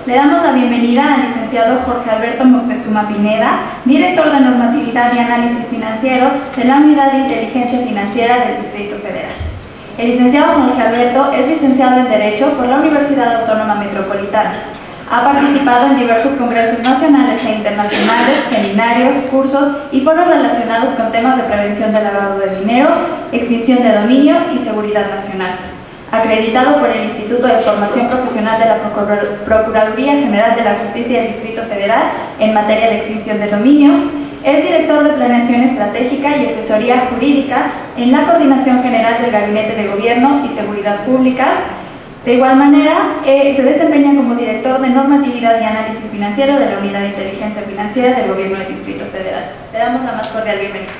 le damos la bienvenida al licenciado Jorge Alberto Moctezuma Pineda, director de Normatividad y Análisis Financiero de la Unidad de Inteligencia Financiera del Distrito Federal. El licenciado Jorge Alberto es licenciado en Derecho por la Universidad Autónoma Metropolitana. Ha participado en diversos congresos nacionales e internacionales, seminarios, cursos y foros relacionados con temas de prevención del lavado de dinero, extinción de dominio y seguridad nacional. Acreditado por el Instituto de Formación Profesional de la Procuraduría General de la Justicia del Distrito Federal en materia de extinción de dominio, es director de Planeación Estratégica y Asesoría Jurídica en la Coordinación General del Gabinete de Gobierno y Seguridad Pública. De igual manera, se desempeña como director de Normatividad y Análisis Financiero de la Unidad de Inteligencia Financiera del Gobierno del Distrito Federal. Le damos la más cordial bienvenida.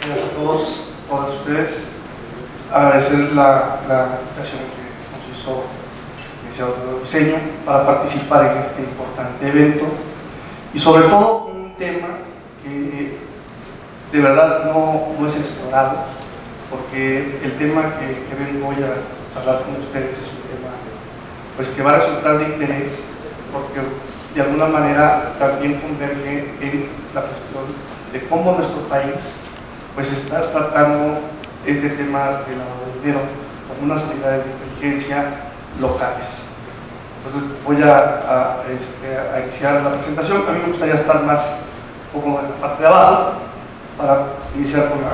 Gracias a todos, todas ustedes. Agradecer la invitación que nos hizo el licenciado de Diseño para participar en este importante evento y sobre todo un tema que de verdad no es explorado, porque el tema que vengo hoy a charlar con ustedes es un tema pues, que va a resultar de interés, porque de alguna manera también converge en la cuestión de cómo nuestro país pues, está tratando este tema del lavado de dinero con unas unidades de inteligencia locales. Entonces voy a iniciar la presentación. A mí me gustaría estar más un poco en la parte de abajo para iniciar con la...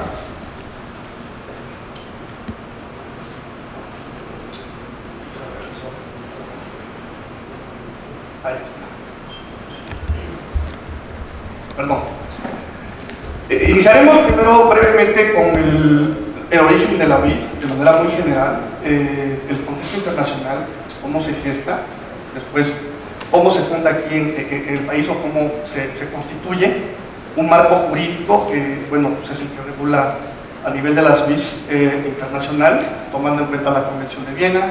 Ahí está. Perdón. Iniciaremos primero brevemente con el origen de la BIF, de manera muy general, el contexto internacional, cómo se gesta, después cómo se funda aquí en el país o cómo se constituye un marco jurídico que, bueno, pues es el que regula a nivel de las BIFs internacional, tomando en cuenta la Convención de Viena,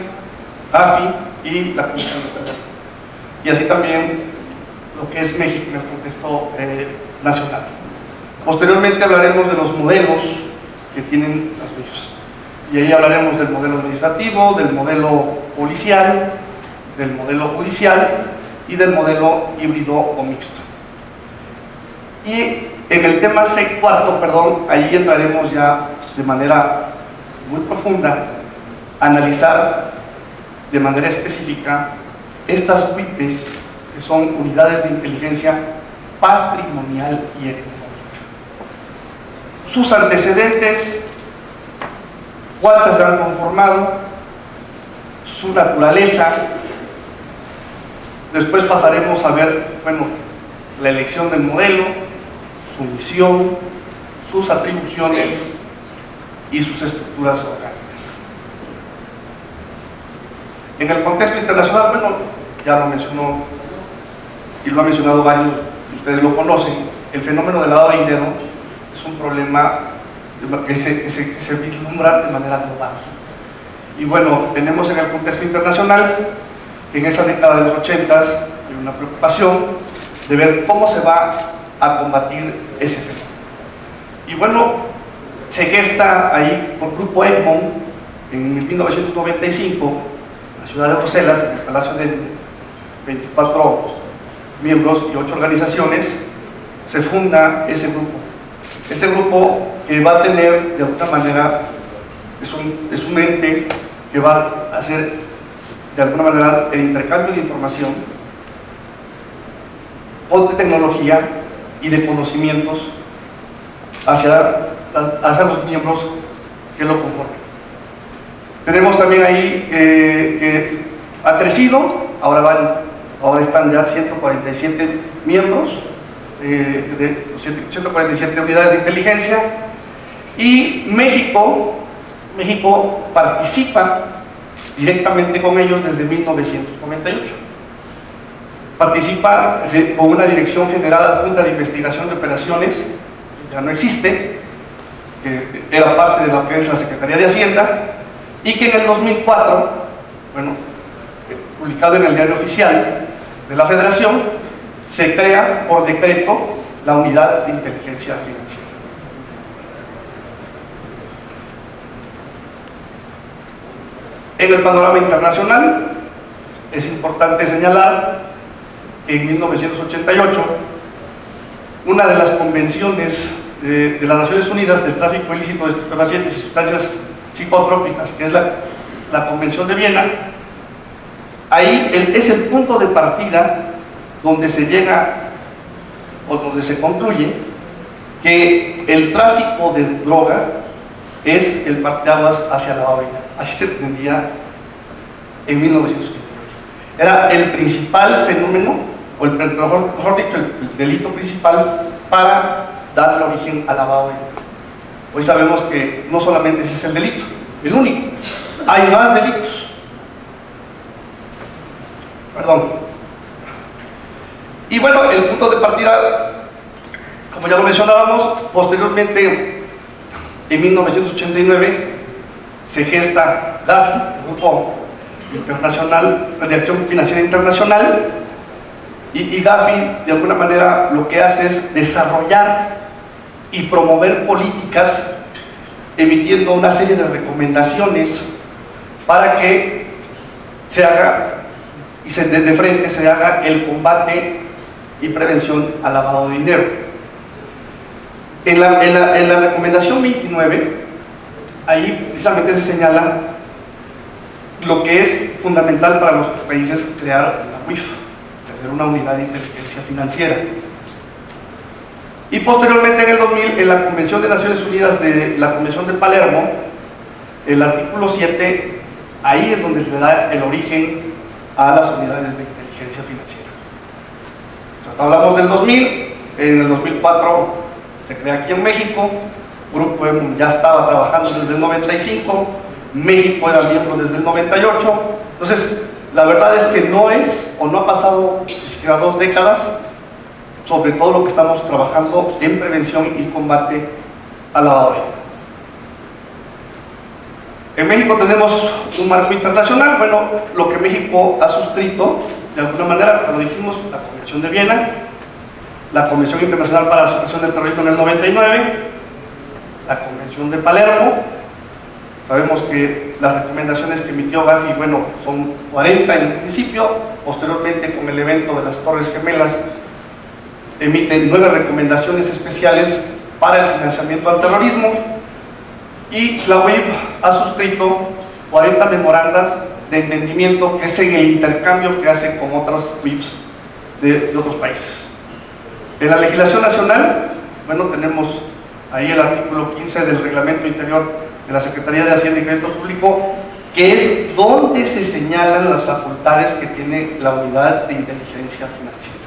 AFI y la Comisión Europea. Y así también lo que es México en el contexto nacional. Posteriormente hablaremos de los modelos que tienen las BIFs. Y ahí hablaremos del modelo administrativo, del modelo policial, del modelo judicial y del modelo híbrido o mixto. Y en el tema cuarto, perdón, ahí entraremos ya de manera muy profunda a analizar de manera específica estas UIPs, que son unidades de inteligencia patrimonial y económica. Sus antecedentes, cuántas se han conformado, su naturaleza. Después pasaremos a ver, bueno, la elección del modelo, su misión, sus atribuciones y sus estructuras orgánicas. En el contexto internacional, bueno, ya lo mencionó y lo han mencionado varios, ustedes lo conocen, el fenómeno del lavado de dinero es un problema que se vislumbra de manera global. Y bueno, tenemos en el contexto internacional que en esa década de los 80s hay una preocupación de ver cómo se va a combatir ese fenómeno. Y bueno, se gesta ahí por Grupo Egmont en 1995, en la ciudad de Bruselas, en el Palacio de 24 miembros y 8 organizaciones, se funda ese grupo. Ese grupo que va a tener, de alguna manera, es un ente que va a hacer, de alguna manera, el intercambio de información o de tecnología y de conocimientos hacia los miembros que lo conforman. Tenemos también ahí que ha crecido, ahora están ya 147 miembros, de 147 unidades de inteligencia, y México participa directamente con ellos desde 1998. Participa con una Dirección General Adjunta de Investigación de Operaciones, que ya no existe, que era parte de lo que es la Secretaría de Hacienda, y que en el 2004, bueno, publicado en el Diario Oficial de la Federación, se crea por decreto la Unidad de Inteligencia Financiera. En el panorama internacional, es importante señalar que en 1988, una de las convenciones de las Naciones Unidas del tráfico ilícito de estupefacientes y sustancias psicotrópicas, que es la Convención de Viena, ahí es el punto de partida donde se llega o donde se concluye que el tráfico de droga es el parteaguas hacia la lavado de dinero. Así se entendía en 1988. Era el principal fenómeno, o mejor dicho, el delito principal para darle origen al lavado de dinero. Hoy sabemos que no solamente ese es el delito, el único, hay más delitos. Perdón. Y bueno, el punto de partida, como ya lo mencionábamos, posteriormente, en 1989, se gesta GAFI, el Grupo Internacional de Acción Financiera Internacional, y GAFI, de alguna manera, lo que hace es desarrollar y promover políticas, emitiendo una serie de recomendaciones para que se haga, y de frente se haga el combate y prevención al lavado de dinero. En la recomendación 29, ahí precisamente se señala lo que es fundamental para los países crear la UIF, tener una unidad de inteligencia financiera. Y posteriormente en el 2000, en la Convención de Naciones Unidas, de la Convención de Palermo, el artículo 7, ahí es donde se le da el origen a las unidades de inteligencia financiera. Hasta hablamos del 2000, en el 2004 se crea aquí en México, Grupo EMU ya estaba trabajando desde el 95, México era miembro desde el 98, entonces la verdad es que no es, o no ha pasado ni siquiera 2 décadas, sobre todo lo que estamos trabajando en prevención y combate al lavado de dinero. En México tenemos un marco internacional, bueno, lo que México ha suscrito, de alguna manera, como dijimos, la Convención de Viena, la Convención Internacional para la Supresión del Terrorismo en el 99, la Convención de Palermo. Sabemos que las recomendaciones que emitió GAFI, bueno, son 40 en principio, posteriormente con el evento de las Torres Gemelas, emite 9 recomendaciones especiales para el financiamiento al terrorismo, y la UIF ha suscrito 40 memorandas de entendimiento, que es en el intercambio que hace con otras UIFs de otros países. En la legislación nacional, bueno, tenemos ahí el artículo 15 del Reglamento Interior de la Secretaría de Hacienda y Crédito Público, que es donde se señalan las facultades que tiene la unidad de inteligencia financiera.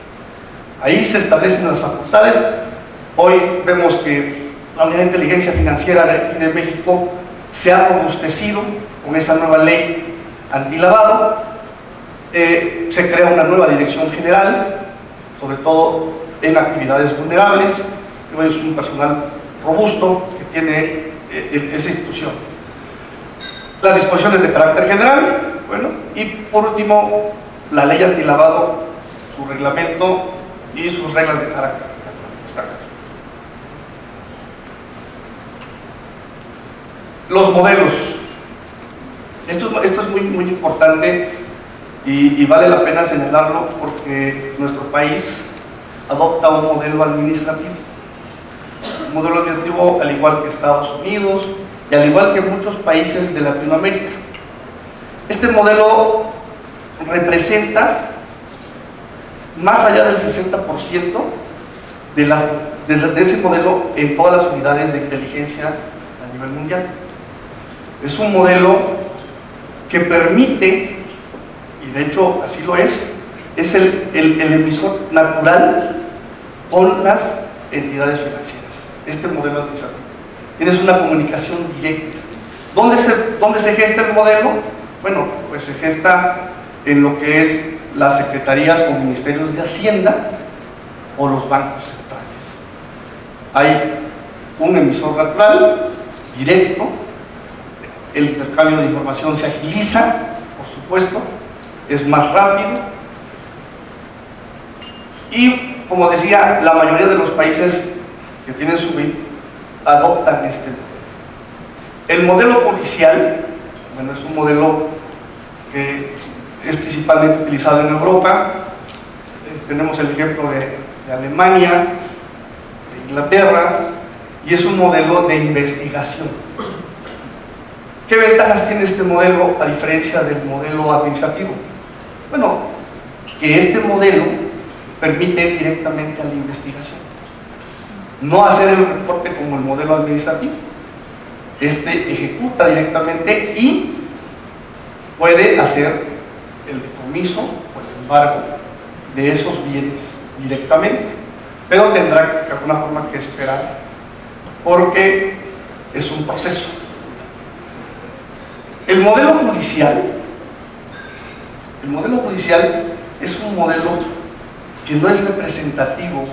Ahí se establecen las facultades. Hoy vemos que la unidad de inteligencia financiera de aquí de México se ha robustecido con esa nueva ley antilavado. Se crea una nueva dirección general, sobre todo en actividades vulnerables. Es un personal robusto que tiene esa institución. Las disposiciones de carácter general, bueno, y por último, la ley antilavado, su reglamento y sus reglas de carácter. Los modelos. Esto es muy importante y vale la pena señalarlo, porque nuestro país adopta un modelo administrativo. Un modelo administrativo al igual que Estados Unidos y al igual que muchos países de Latinoamérica. Este modelo representa más allá del 60% de ese modelo en todas las unidades de inteligencia a nivel mundial. Es un modelo que permite, y de hecho así lo es el emisor natural con las entidades financieras. Este modelo administrativo. Tienes una comunicación directa. ¿Dónde se gesta el modelo? Bueno, pues se gesta en lo que es las secretarías o ministerios de Hacienda o los bancos centrales. Hay un emisor natural, directo, el intercambio de información se agiliza, por supuesto, es más rápido, y como decía, la mayoría de los países que tienen su BIM adoptan este modelo. El modelo policial, bueno, es un modelo que es principalmente utilizado en Europa. Tenemos el ejemplo de Alemania, de Inglaterra, y es un modelo de investigación. ¿Qué ventajas tiene este modelo a diferencia del modelo administrativo? Bueno, que este modelo permite ir directamente a la investigación, no hacer el reporte como el modelo administrativo. Este ejecuta directamente y puede hacer el decomiso o el embargo de esos bienes directamente, pero tendrá de alguna forma que esperar porque es un proceso. El modelo judicial es un modelo que no es representativo,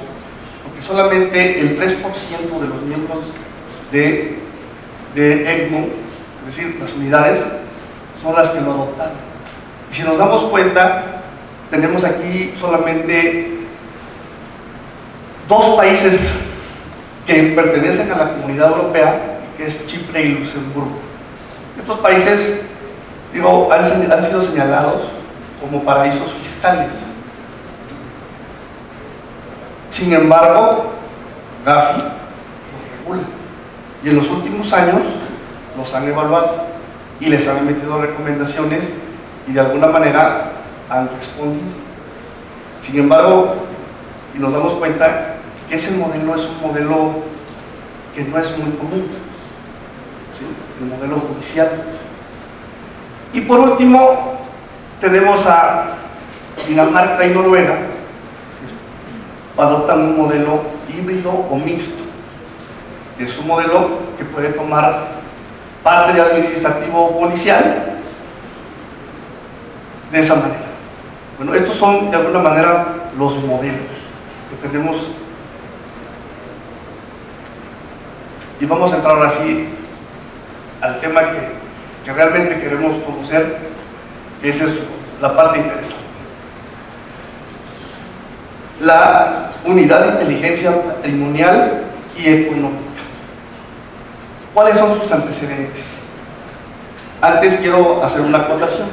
porque solamente el 3% de los miembros de EGNU, es decir, las unidades, son las que lo adoptaron. Y si nos damos cuenta, tenemos aquí solamente 2 países que pertenecen a la Comunidad Europea, que es Chipre y Luxemburgo. Estos países, digo, han sido señalados como paraísos fiscales. Sin embargo, Gafi los regula y en los últimos años los han evaluado y les han emitido recomendaciones y de alguna manera han respondido. Sin embargo, y nos damos cuenta que ese modelo es un modelo que no es muy común, ¿sí? El modelo judicial. Y por último, tenemos a Dinamarca y Noruega, que adoptan un modelo híbrido o mixto. Es un modelo que puede tomar parte de administrativo o policial de esa manera. Bueno, estos son de alguna manera los modelos que tenemos. Y vamos a entrar ahora sí al tema que realmente queremos conocer, que es la parte interesante. La unidad de inteligencia patrimonial y económica. ¿Cuáles son sus antecedentes? Antes quiero hacer una acotación.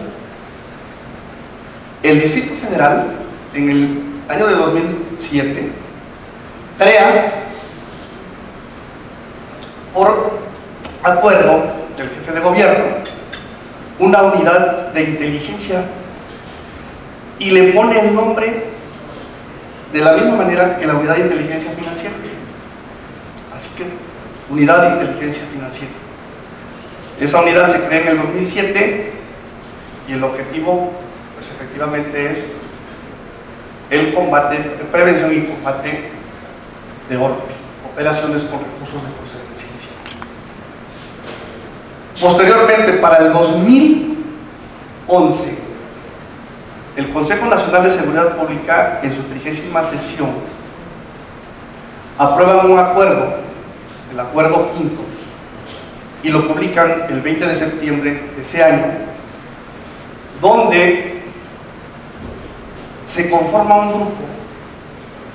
El Distrito Federal, en el año de 2007, crea, por acuerdo del jefe de gobierno, una unidad de inteligencia y le pone el nombre de la misma manera que la unidad de inteligencia financiera. Así que, unidad de inteligencia financiera. Esa unidad se crea en el 2007 y el objetivo, pues efectivamente, es el combate, prevención y combate de ORPI, operaciones con recursos de procedencia ilícita. Posteriormente, para el 2011, el Consejo Nacional de Seguridad Pública, en su 30ª sesión, aprueba un acuerdo, el acuerdo quinto, y lo publican el 20 de septiembre de ese año, donde se conforma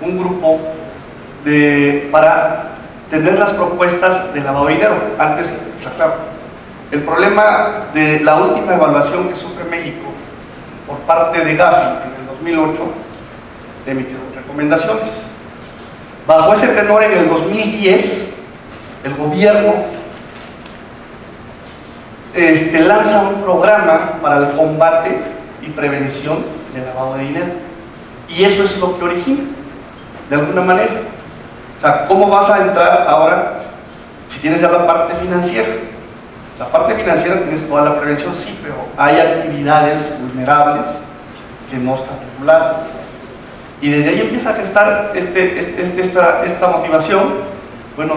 un grupo para tener las propuestas de lavado de dinero. Antes, claro, el problema de la última evaluación que sufre México por parte de Gafi en el 2008, emitieron recomendaciones. Bajo ese tenor, en el 2010, el gobierno lanza un programa para el combate y prevención del lavado de dinero. Y eso es lo que origina, de alguna manera. O sea, ¿cómo vas a entrar ahora si tienes ya la parte financiera? La parte financiera tienes toda la prevención, sí, pero hay actividades vulnerables que no están reguladas. Y desde ahí empieza a gestar esta motivación. Bueno,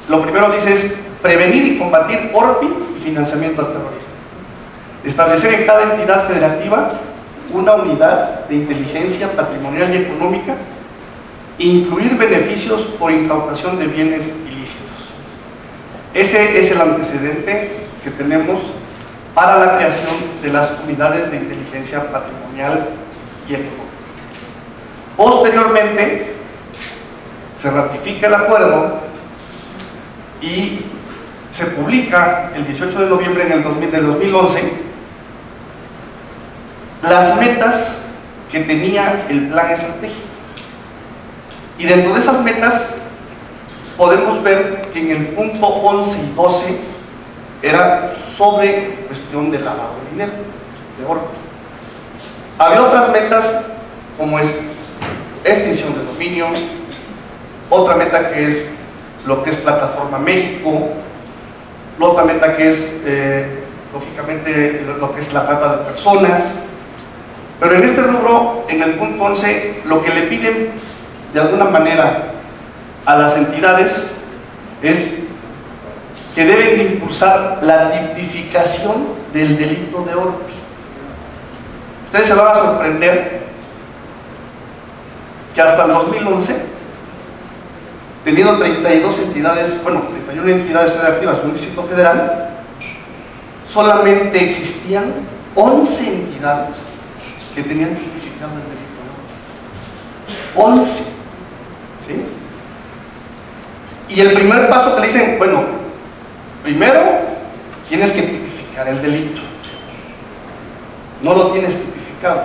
lo primero dice es prevenir y combatir ORPI y financiamiento al terrorismo. Establecer en cada entidad federativa una unidad de inteligencia patrimonial y económica e incluir beneficios por incautación de bienes ilícitos. Ese es el antecedente que tenemos para la creación de las unidades de inteligencia patrimonial y económica. Posteriormente, se ratifica el acuerdo y se publica el 18 de noviembre del 2011 las metas que tenía el plan estratégico. Y dentro de esas metas podemos ver que en el punto 11 y 12 era sobre cuestión de lavado de dinero, de oro. Había otras metas como es extinción de dominio, otra meta que es lo que es Plataforma México, otra meta que es lógicamente lo que es la trata de personas. Pero en este rubro, en el punto 11, lo que le piden de alguna manera a las entidades es que deben impulsar la tipificación del delito de Orpi. Ustedes se van a sorprender que hasta el 2011, teniendo 32 entidades, bueno, 31 entidades federativas de un distrito federal, solamente existían 11 entidades que tenían tipificado el delito de Orpi. 11. ¿Sí? Y el primer paso que le dicen, bueno, primero tienes que tipificar el delito. No lo tienes tipificado.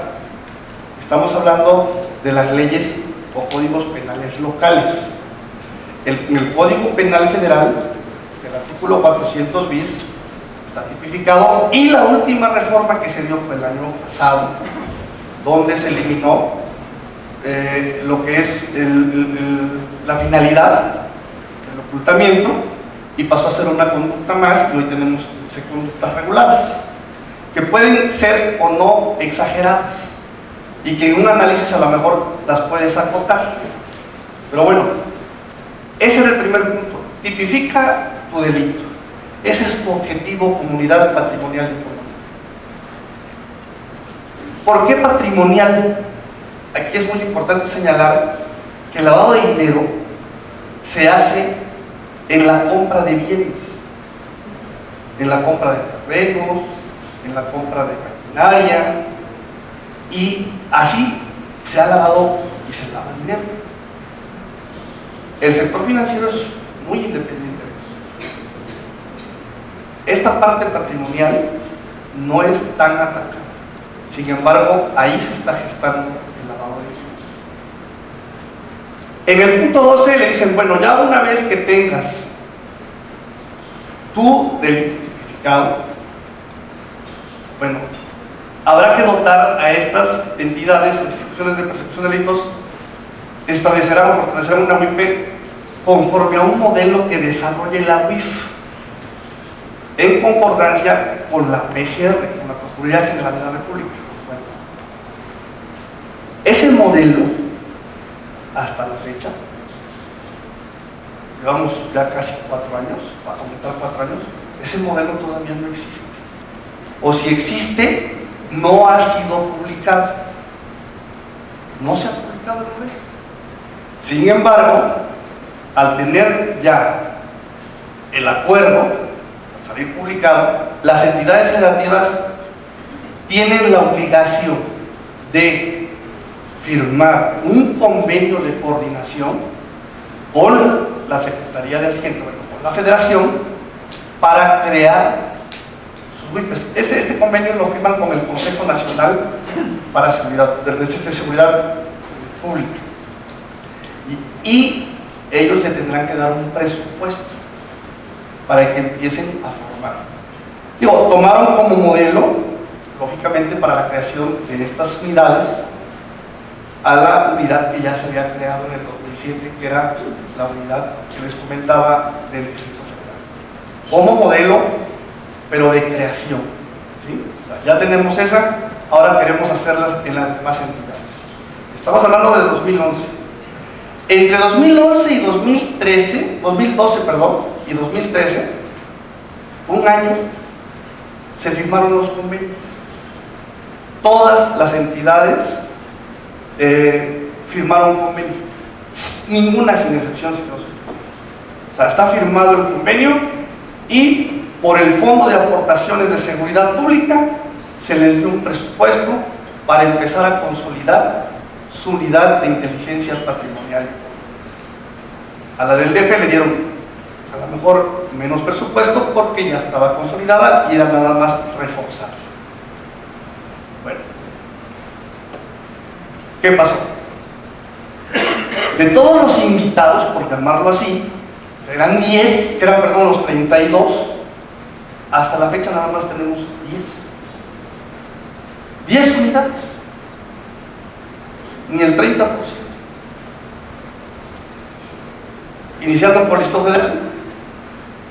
Estamos hablando de las leyes o códigos penales locales. En el Código Penal Federal, el artículo 400 bis, está tipificado, y la última reforma que se dio fue el año pasado, donde se eliminó lo que es la finalidad del ocultamiento y pasó a ser una conducta más, y hoy tenemos conductas reguladas que pueden ser o no exageradas y que en un análisis a lo mejor las puedes acotar. Pero bueno, ese es el primer punto: tipifica tu delito. Ese es tu objetivo, comunidad patrimonial y económica. ¿Por qué patrimonial? Aquí es muy importante señalar que el lavado de dinero se hace en la compra de bienes, en la compra de terrenos, en la compra de maquinaria, y así se ha lavado y se lava dinero. El sector financiero es muy independiente de eso. Esta parte patrimonial no es tan atacada. Sin embargo, ahí se está gestando el lavado de dinero. En el punto 12 le dicen, bueno, ya una vez que tengas tu delito tipificado, bueno, habrá que dotar a estas entidades, instituciones de persecución de delitos, establecerán o fortalecerán una UIP conforme a un modelo que desarrolle la UIF en concordancia con la PGR, con la Procuraduría General de la República. Bueno, ese modelo, hasta la fecha, llevamos ya casi 4 años, va a completar 4 años, ese modelo todavía no existe. O si existe, no ha sido publicado. No se ha publicado el modelo. Sin embargo, al tener ya el acuerdo, al salir publicado, las entidades federativas tienen la obligación de firmar un convenio de coordinación con la Secretaría de Hacienda, bueno, con la Federación, para crear sus WIPs. Este convenio lo firman con el Consejo Nacional para Seguridad Pública. Y ellos le tendrán que dar un presupuesto para que empiecen a formar. Digo, tomaron como modelo, lógicamente, para la creación de estas unidades, a la unidad que ya se había creado en el 2007, que era la unidad que les comentaba del Distrito Federal. Como modelo, pero de creación, ¿sí? O sea, ya tenemos esa, ahora queremos hacerlas en las demás entidades. Estamos hablando de 2011. Entre 2011 y 2012, y 2013, un año, se firmaron los convenios. Todas las entidades firmaron un convenio, ninguna sin excepción. O sea, está firmado el convenio, y por el Fondo de Aportaciones de Seguridad Pública se les dio un presupuesto para empezar a consolidar su unidad de inteligencia patrimonial. A la del DF le dieron a lo mejor menos presupuesto porque ya estaba consolidada y era nada más reforzar. Bueno, ¿Qué pasó? De todos los invitados, por llamarlo así, eran 10, que eran, perdón, los 32, hasta la fecha nada más tenemos 10 unidades, ni el 30%. Iniciando por el Distrito Federal,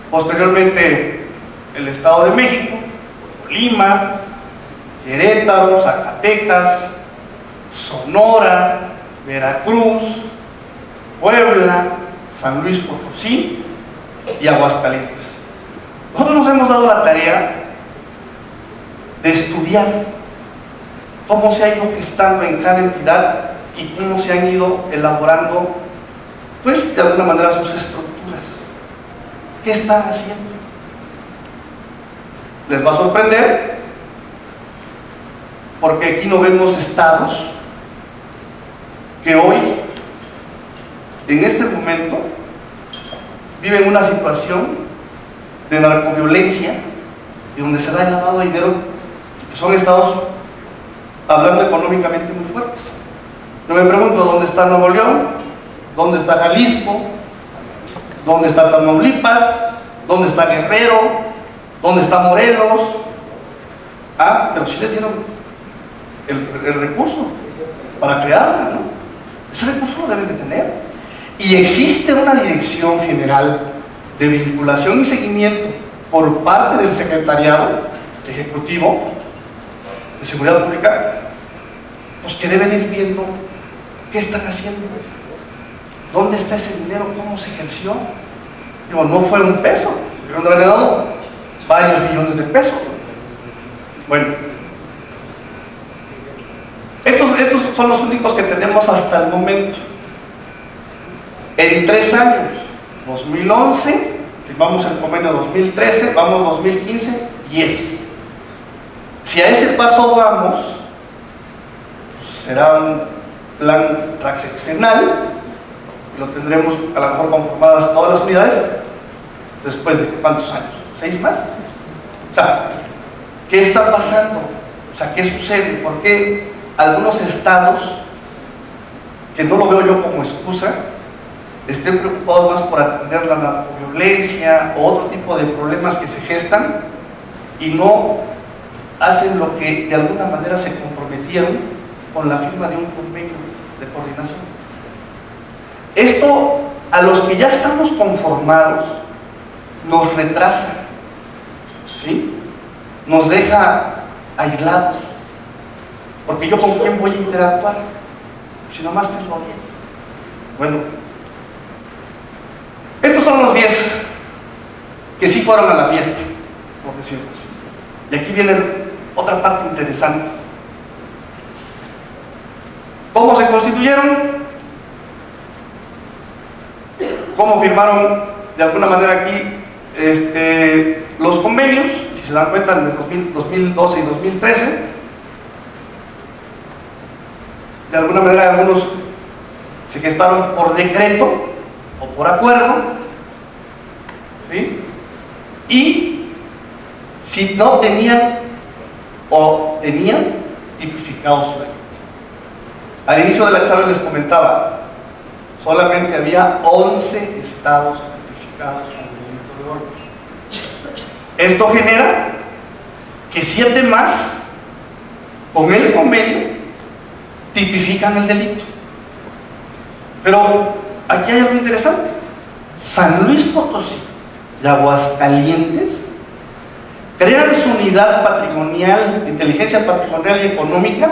posteriormente el Estado de México, Lima, Querétaro, Zacatecas, Sonora, Veracruz, Puebla, San Luis Potosí y Aguascalientes. Nosotros nos hemos dado la tarea de estudiar cómo se ha ido gestando en cada entidad y cómo se han ido elaborando, pues de alguna manera, sus estructuras. ¿Qué están haciendo? Les va a sorprender, porque aquí no vemos estados que hoy, en este momento, viven una situación de narcoviolencia y donde se da el lavado de dinero, que son estados, hablando económicamente, muy fuertes. Yo me pregunto, ¿dónde está Nuevo León? ¿Dónde está Jalisco? ¿Dónde está Tamaulipas? ¿Dónde está Guerrero? ¿Dónde está Morelos? Pero sí les dieron el recurso para crearla, ¿no? Ese recurso lo deben de tener. Y existe una dirección general de vinculación y seguimiento por parte del Secretariado Ejecutivo de Seguridad Pública, pues que deben ir viendo qué están haciendo, dónde está ese dinero, cómo se ejerció. Digo, no fue un peso, debieron de haberle dado varios millones de pesos. Bueno, estos son los únicos que tenemos hasta el momento. En 3 años, 2011, firmamos el convenio 2013, vamos 2015, 10. Si a ese paso vamos, pues será un plan transeccional, lo tendremos a lo mejor conformadas todas las unidades, después de ¿cuántos años? ¿6 más? O sea, ¿qué está pasando? O sea, ¿qué sucede? ¿Por qué algunos estados, que no lo veo yo como excusa, estén preocupados más por atender la narcoviolencia o otro tipo de problemas que se gestan y no hacen lo que de alguna manera se comprometieron con la firma de un convenio de coordinación? Esto, a los que ya estamos conformados, nos retrasa, ¿sí? Nos deja aislados, porque yo con quién voy a interactuar si nomás tengo 10. Bueno, estos son los 10 que sí fueron a la fiesta, por decirlo así. Y aquí viene otra parte interesante. ¿Cómo se constituyeron? ¿Cómo firmaron de alguna manera aquí los convenios? Si se dan cuenta, en el 2012 y 2013, de alguna manera algunos se gestaron por decreto o por acuerdo, ¿sí? Y si no tenían o tenían tipificado su delito. Al inicio de la charla les comentaba, solamente había 11 estados tipificados con delito de orden. Esto genera que 7 más, con el convenio, tipifican el delito. Pero aquí hay algo interesante. San Luis Potosí y Aguascalientes crean su unidad patrimonial, de inteligencia patrimonial y económica,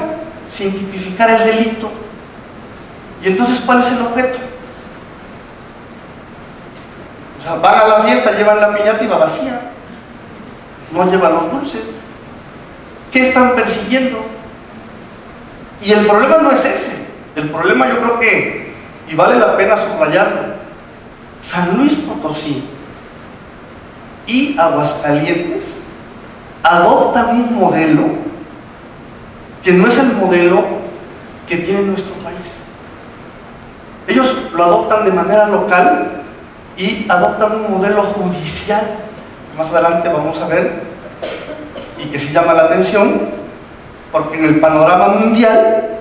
sin tipificar el delito. Y entonces, ¿cuál es el objeto? O sea, van a la fiesta, llevan la piñata y va vacía, no llevan los dulces. ¿Qué están persiguiendo? Y el problema no es ese. El problema, yo creo que, y vale la pena subrayarlo, San Luis Potosí y Aguascalientes adoptan un modelo que no es el modelo que tiene nuestro país. Ellos lo adoptan de manera local y adoptan un modelo judicial, que más adelante vamos a ver, y que sí llama la atención, porque en el panorama mundial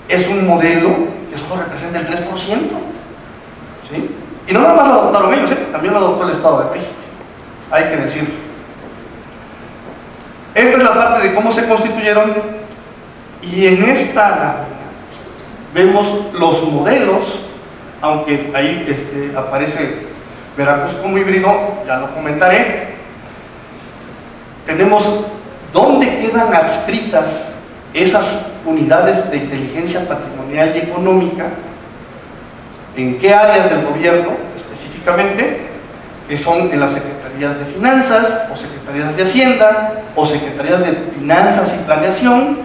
es un modelo que solo representa el 3%. ¿Sí? Y no nada más lo adoptaron ellos, también lo adoptó el Estado de México, hay que decirlo. Esta es la parte de cómo se constituyeron, y en esta lámina vemos los modelos, aunque ahí aparece Veracruz como híbrido, ya lo comentaré. Tenemos dónde quedan adscritas esas unidades de inteligencia patrimonial y económica, en qué áreas del gobierno específicamente, que son en las secretarías de finanzas, o secretarías de hacienda, o secretarías de finanzas y planeación.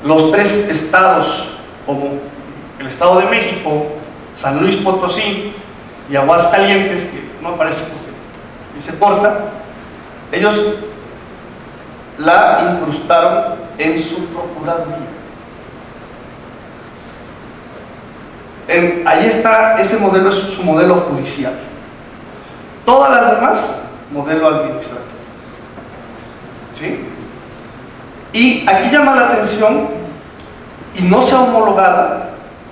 Los tres estados, como el Estado de México, San Luis Potosí y Aguascalientes, que no aparece porque se corta, ellos la incrustaron en su procuraduría. Ahí está, ese modelo es su modelo judicial. Todas las demás, modelo administrativo. ¿Sí? Y aquí llama la atención, y no se ha homologado,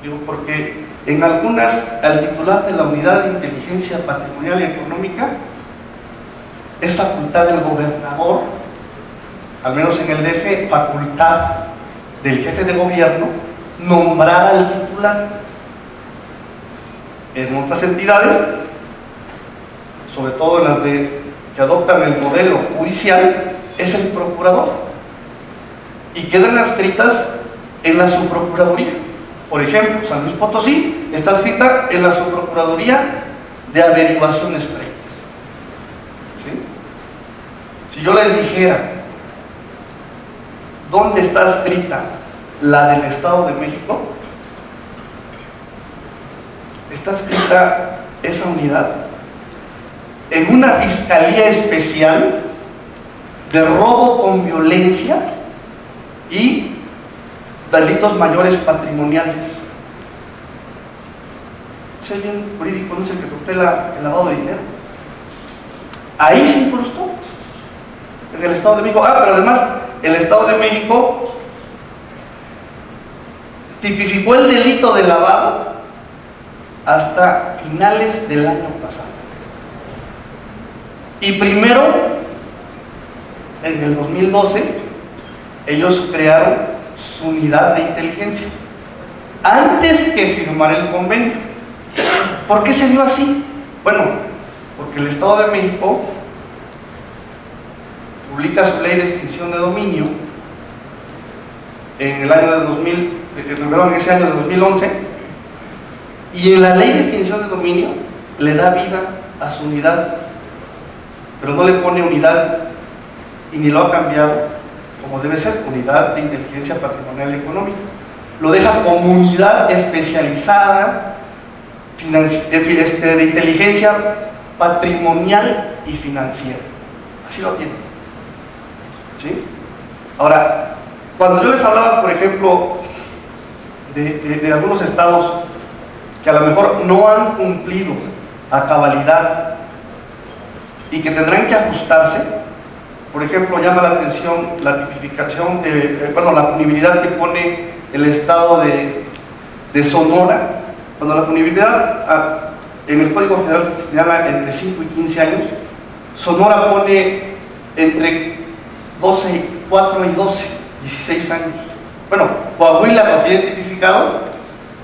digo, porque en algunas, al titular de la Unidad de Inteligencia Patrimonial y Económica, es facultad del gobernador, al menos en el DF, facultad del jefe de gobierno, nombrar al titular. En otras entidades, sobre todo en las que adoptan el modelo judicial, es el procurador, y quedan adscritas en la subprocuraduría. Por ejemplo, San Luis Potosí está adscrita en la subprocuraduría de averiguaciones previas. ¿Sí? Si yo les dijera dónde está adscrita la del Estado de México, está adscrita esa unidad en una fiscalía especial de robo con violencia y delitos mayores patrimoniales. Ese bien jurídico no es el que tutela el lavado de dinero. Ahí se incrustó, en el Estado de México. Pero además el Estado de México tipificó el delito de lavado hasta finales del año pasado. Y primero, en el 2012, ellos crearon su unidad de inteligencia antes que firmar el convenio. ¿Por qué se dio así? Bueno, porque el Estado de México publica su ley de extinción de dominio en el año de 2000, en ese año de 2011, y en la ley de extinción de dominio le da vida a su unidad, pero no le pone unidad, y ni lo ha cambiado como debe ser, unidad de inteligencia patrimonial y económica. Lo deja como unidad especializada de inteligencia patrimonial y financiera. Así lo tiene. ¿Sí? Ahora, cuando yo les hablaba, por ejemplo, de algunos estados que a lo mejor no han cumplido a cabalidad y que tendrán que ajustarse, por ejemplo, llama la atención la tipificación la punibilidad que pone el estado de Sonora, cuando la punibilidad en el Código Federal señala entre 5 y 15 años, Sonora pone entre 4 y 12, 16 años. Bueno, Coahuila lo tiene tipificado,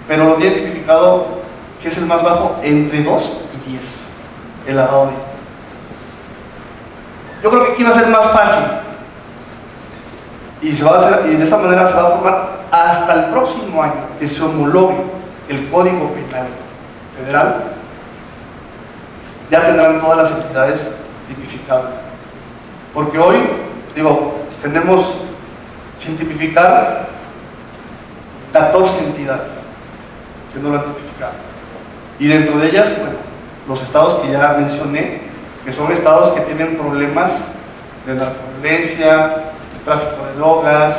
pero lo tiene tipificado, que es el más bajo, entre 2 y 10, el lavado de dinero. Yo creo que aquí va a ser más fácil, y de esa manera se va a formar hasta el próximo año que se homologue el Código Penal Federal. Ya tendrán todas las entidades tipificadas, porque hoy, tenemos sin tipificar 14 entidades que no lo han tipificado, y dentro de ellas, los estados que ya mencioné, que son estados que tienen problemas de narcoviolencia, de tráfico de drogas,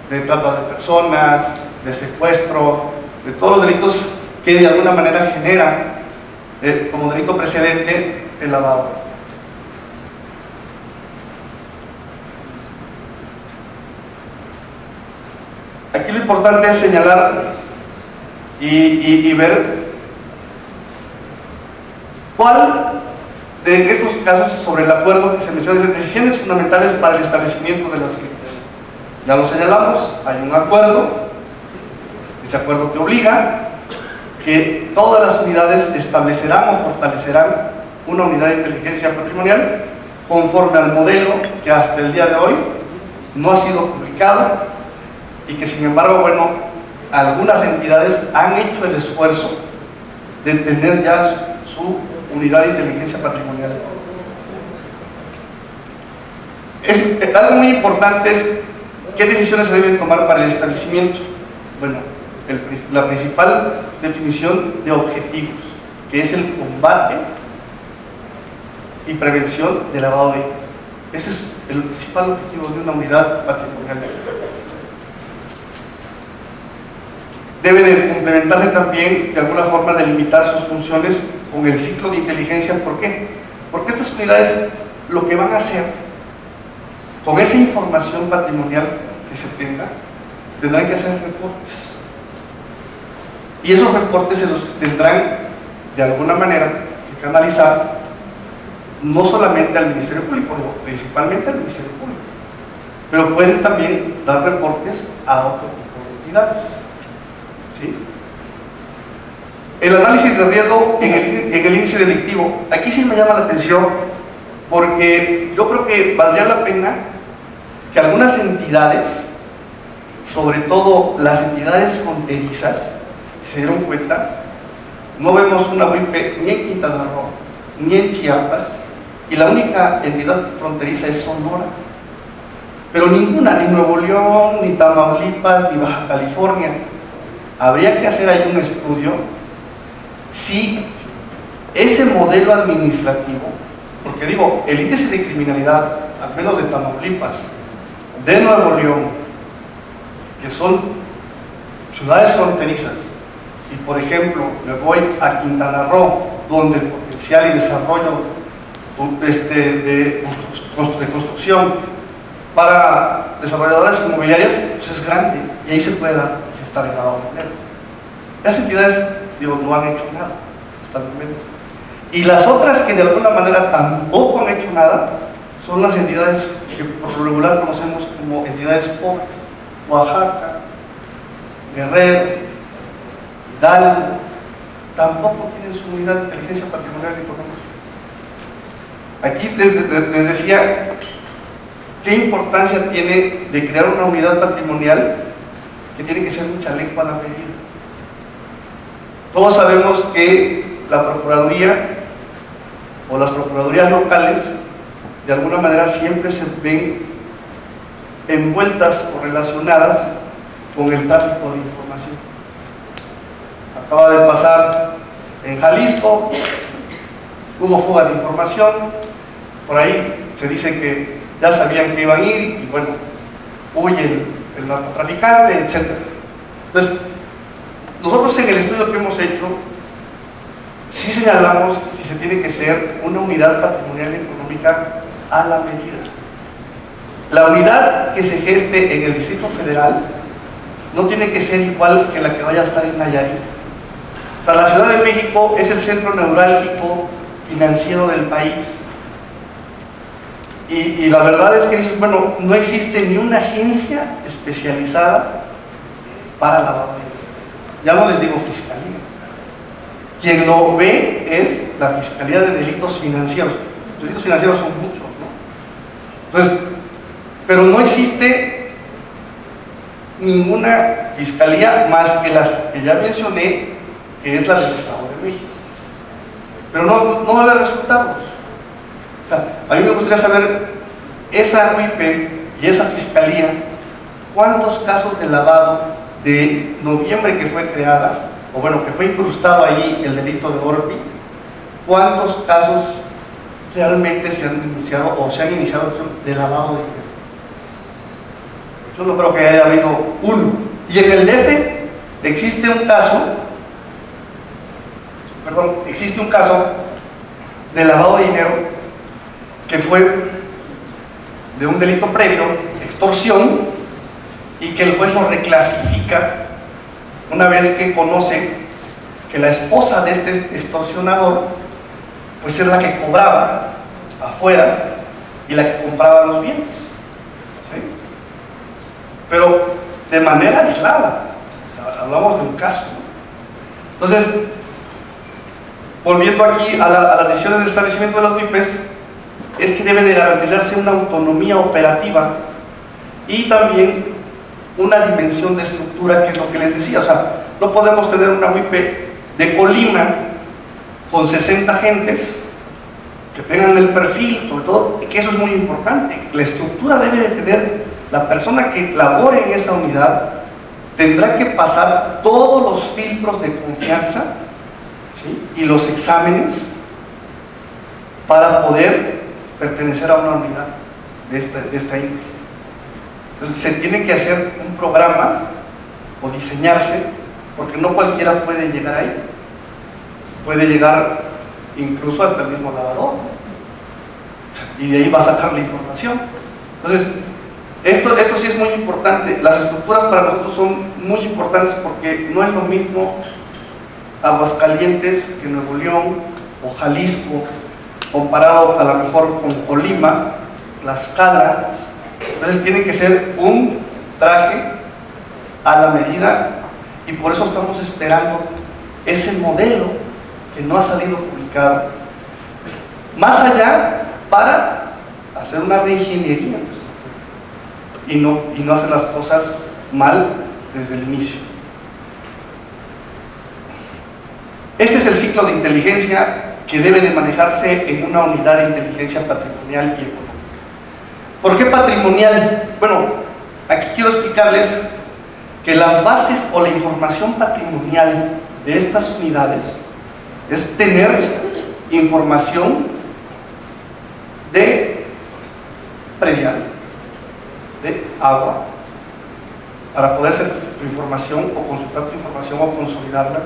de trata de personas, de secuestro, de todos los delitos que de alguna manera generan como delito precedente el lavado. Aquí lo importante es señalar y ver cuál de estos casos sobre el acuerdo que se menciona dice decisiones fundamentales para el establecimiento de las límites. Ya lo señalamos, hay un acuerdo, ese acuerdo que obliga que todas las unidades establecerán o fortalecerán una unidad de inteligencia patrimonial conforme al modelo que hasta el día de hoy no ha sido publicado y que sin embargo, bueno, algunas entidades han hecho el esfuerzo de tener ya su unidad de inteligencia patrimonial. Algo muy importante es qué decisiones se deben tomar para el establecimiento. Bueno, la principal definición de objetivos, que es el combate y prevención del lavado de dinero. Ese es el principal objetivo de una unidad patrimonial. Debe de complementarse también de alguna forma delimitar sus funciones con el ciclo de inteligencia. ¿Por qué? Porque estas unidades lo que van a hacer con esa información patrimonial que se tenga, tendrán que hacer reportes. Y esos reportes se los tendrán de alguna manera que canalizar no solamente al Ministerio Público, principalmente al Ministerio Público, pero pueden también dar reportes a otro tipo de entidades. ¿Sí? El análisis de riesgo en el índice delictivo, aquí sí me llama la atención porque yo creo que valdría la pena que algunas entidades, sobre todo las entidades fronterizas, si se dieron cuenta, no vemos una UIP ni en Quintana Roo ni en Chiapas, y la única entidad fronteriza es Sonora, pero ninguna, ni Nuevo León, ni Tamaulipas, ni Baja California. Habría que hacer ahí un estudio si ese modelo administrativo, porque digo, el índice de criminalidad, al menos de Tamaulipas, de Nuevo León, que son ciudades fronterizas, y por ejemplo, me voy a Quintana Roo, donde el potencial y desarrollo de construcción para desarrolladoras inmobiliarias pues es grande, y ahí se puede estar el lavado de dinero. Las entidades, digo, no han hecho nada hasta el momento. Y las otras que de alguna manera tampoco han hecho nada son las entidades que por lo regular conocemos como entidades pobres: Oaxaca, Guerrero, Hidalgo, tampoco tienen su unidad de inteligencia patrimonial y económica. Aquí les decía qué importancia tiene de crear una unidad patrimonial que tiene que ser un chaleco a la medida. Todos sabemos que la Procuraduría o las Procuradurías locales de alguna manera siempre se ven envueltas o relacionadas con el tráfico de información. Acaba de pasar en Jalisco, hubo fuga de información, por ahí se dice que ya sabían que iban a ir y bueno, huye el narcotraficante, etc. Entonces, nosotros en el estudio que hemos hecho, sí señalamos que se tiene que ser una unidad patrimonial y económica a la medida. La unidad que se geste en el Distrito Federal no tiene que ser igual que la que vaya a estar en Nayarit. O sea, la Ciudad de México es el centro neurálgico financiero del país. Y la verdad es que dices, bueno, no existe ni una agencia especializada para lavado de dinero. Ya no les digo fiscalía. Quien lo ve es la Fiscalía de Delitos Financieros. Los delitos financieros son muchos, ¿no? Entonces, pero no existe ninguna fiscalía más que las que ya mencioné, que es la del Estado de México. Pero no va a haber resultados. O sea, a mí me gustaría saber, esa UIP y esa fiscalía, cuántos casos de lavado de noviembre que fue creada, o bueno, que fue incrustado ahí el delito de Orpi, cuántos casos realmente se han denunciado o se han iniciado de lavado de dinero. Yo no creo que haya habido uno. Y en el DF existe un caso de lavado de dinero que fue de un delito previo, extorsión, y que el juez lo reclasifica una vez que conoce que la esposa de este extorsionador pues es la que cobraba afuera y la que compraba los bienes, ¿sí? Pero de manera aislada, o sea, hablamos de un caso, ¿no? Entonces, volviendo aquí a las decisiones de establecimiento de las MIPES, es que debe de garantizarse una autonomía operativa y también una dimensión de estructura, que es lo que les decía. O sea, no podemos tener una MIP de Colima con 60 agentes que tengan el perfil, sobre todo, que eso es muy importante. La estructura debe de tener, la persona que labore en esa unidad tendrá que pasar todos los filtros de confianza, ¿sí?, y los exámenes para poder pertenecer a una unidad de esta índole. Entonces se tiene que hacer un programa o diseñarse, porque no cualquiera puede llegar ahí. Puede llegar incluso hasta el mismo lavador, y de ahí va a sacar la información. Entonces, esto sí es muy importante. Las estructuras para nosotros son muy importantes, porque no es lo mismo Aguascalientes que Nuevo León o Jalisco, comparado a lo mejor con Colima, Tlaxcala. Entonces tiene que ser un traje a la medida, y por eso estamos esperando ese modelo que no ha salido publicado, más allá, para hacer una reingeniería y no hacer las cosas mal desde el inicio. Este es el ciclo de inteligencia que debe de manejarse en una unidad de inteligencia patrimonial y económica. ¿Por qué patrimonial? Bueno, aquí quiero explicarles que las bases o la información patrimonial de estas unidades es tener información de predial, de agua, para poder hacer tu información o consultar tu información o consolidarla,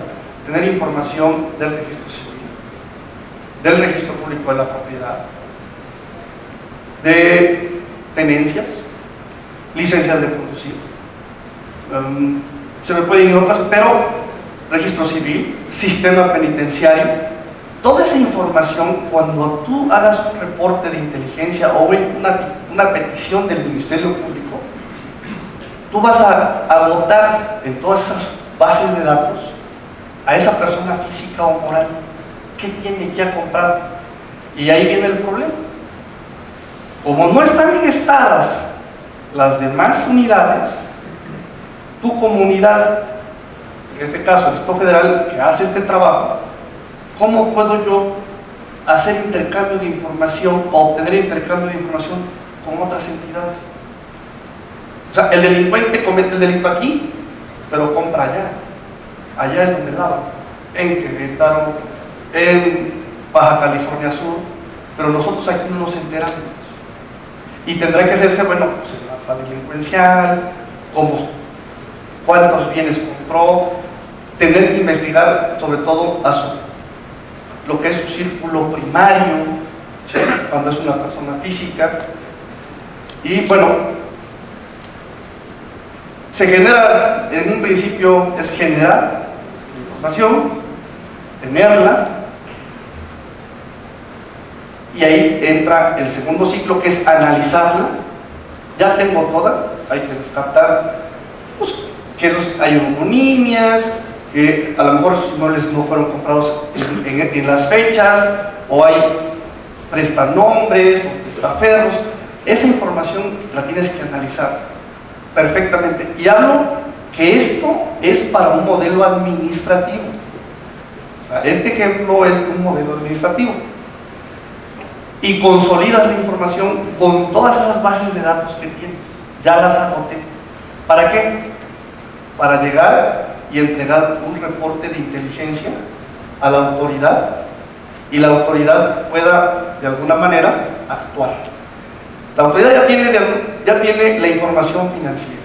tener información del registro civil, del registro público de la propiedad, de tenencias, licencias de conducir, se me pueden ir otras, pero registro civil, sistema penitenciario. Toda esa información, cuando tú hagas un reporte de inteligencia o una petición del Ministerio Público, tú vas a agotar en todas esas bases de datos a esa persona física o moral, qué tiene, qué ha comprado. Y ahí viene el problema. Como no están gestadas las demás unidades, tu comunidad, en este caso el Estado Federal, que hace este trabajo, ¿cómo puedo yo hacer intercambio de información o obtener intercambio de información con otras entidades? O sea, el delincuente comete el delito aquí, pero compra allá. Allá es donde lava, en Querétaro, en Baja California Sur, pero nosotros aquí no nos enteramos. Y tendrá que hacerse, bueno, pues el mapa delincuencial, cuántos bienes compró, tener que investigar sobre todo lo que es su círculo primario, ¿sí?, cuando es una persona física. Y bueno, se genera, en un principio es generar información, tenerla, y ahí entra el segundo ciclo, que es analizarla. Ya tengo toda, hay que descartar pues, que hay homonimias, que a lo mejor los inmuebles no fueron comprados en las fechas, o hay prestanombres o testaferros. Esa información la tienes que analizar perfectamente. Y hablo que esto es para un modelo administrativo. O sea, este ejemplo es de un modelo administrativo. Y consolidas la información con todas esas bases de datos que tienes. Ya las anoté. ¿Para qué? Para llegar y entregar un reporte de inteligencia a la autoridad, y la autoridad pueda de alguna manera actuar. La autoridad ya tiene la información financiera.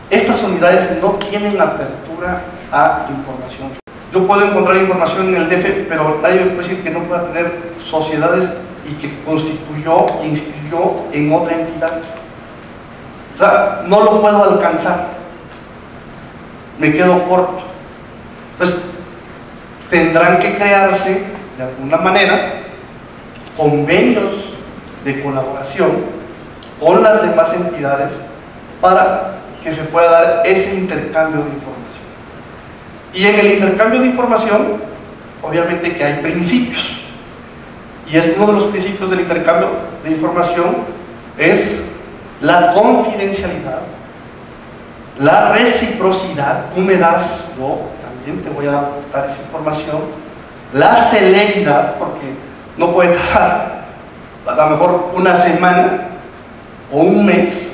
Estas unidades no tienen apertura a información. Yo puedo encontrar información en el DF, pero nadie me puede decir que no pueda tener sociedades y que constituyó e inscribió en otra entidad. O sea, no lo puedo alcanzar, me quedo corto. Entonces, tendrán que crearse de alguna manera convenios de colaboración con las demás entidades para que se pueda dar ese intercambio de información. Y en el intercambio de información, obviamente que hay principios, y es uno de los principios del intercambio de información es la confidencialidad, la reciprocidad. Tú me das, yo también te voy a dar esa información, la celeridad, porque no puede tardar a lo mejor una semana o un mes.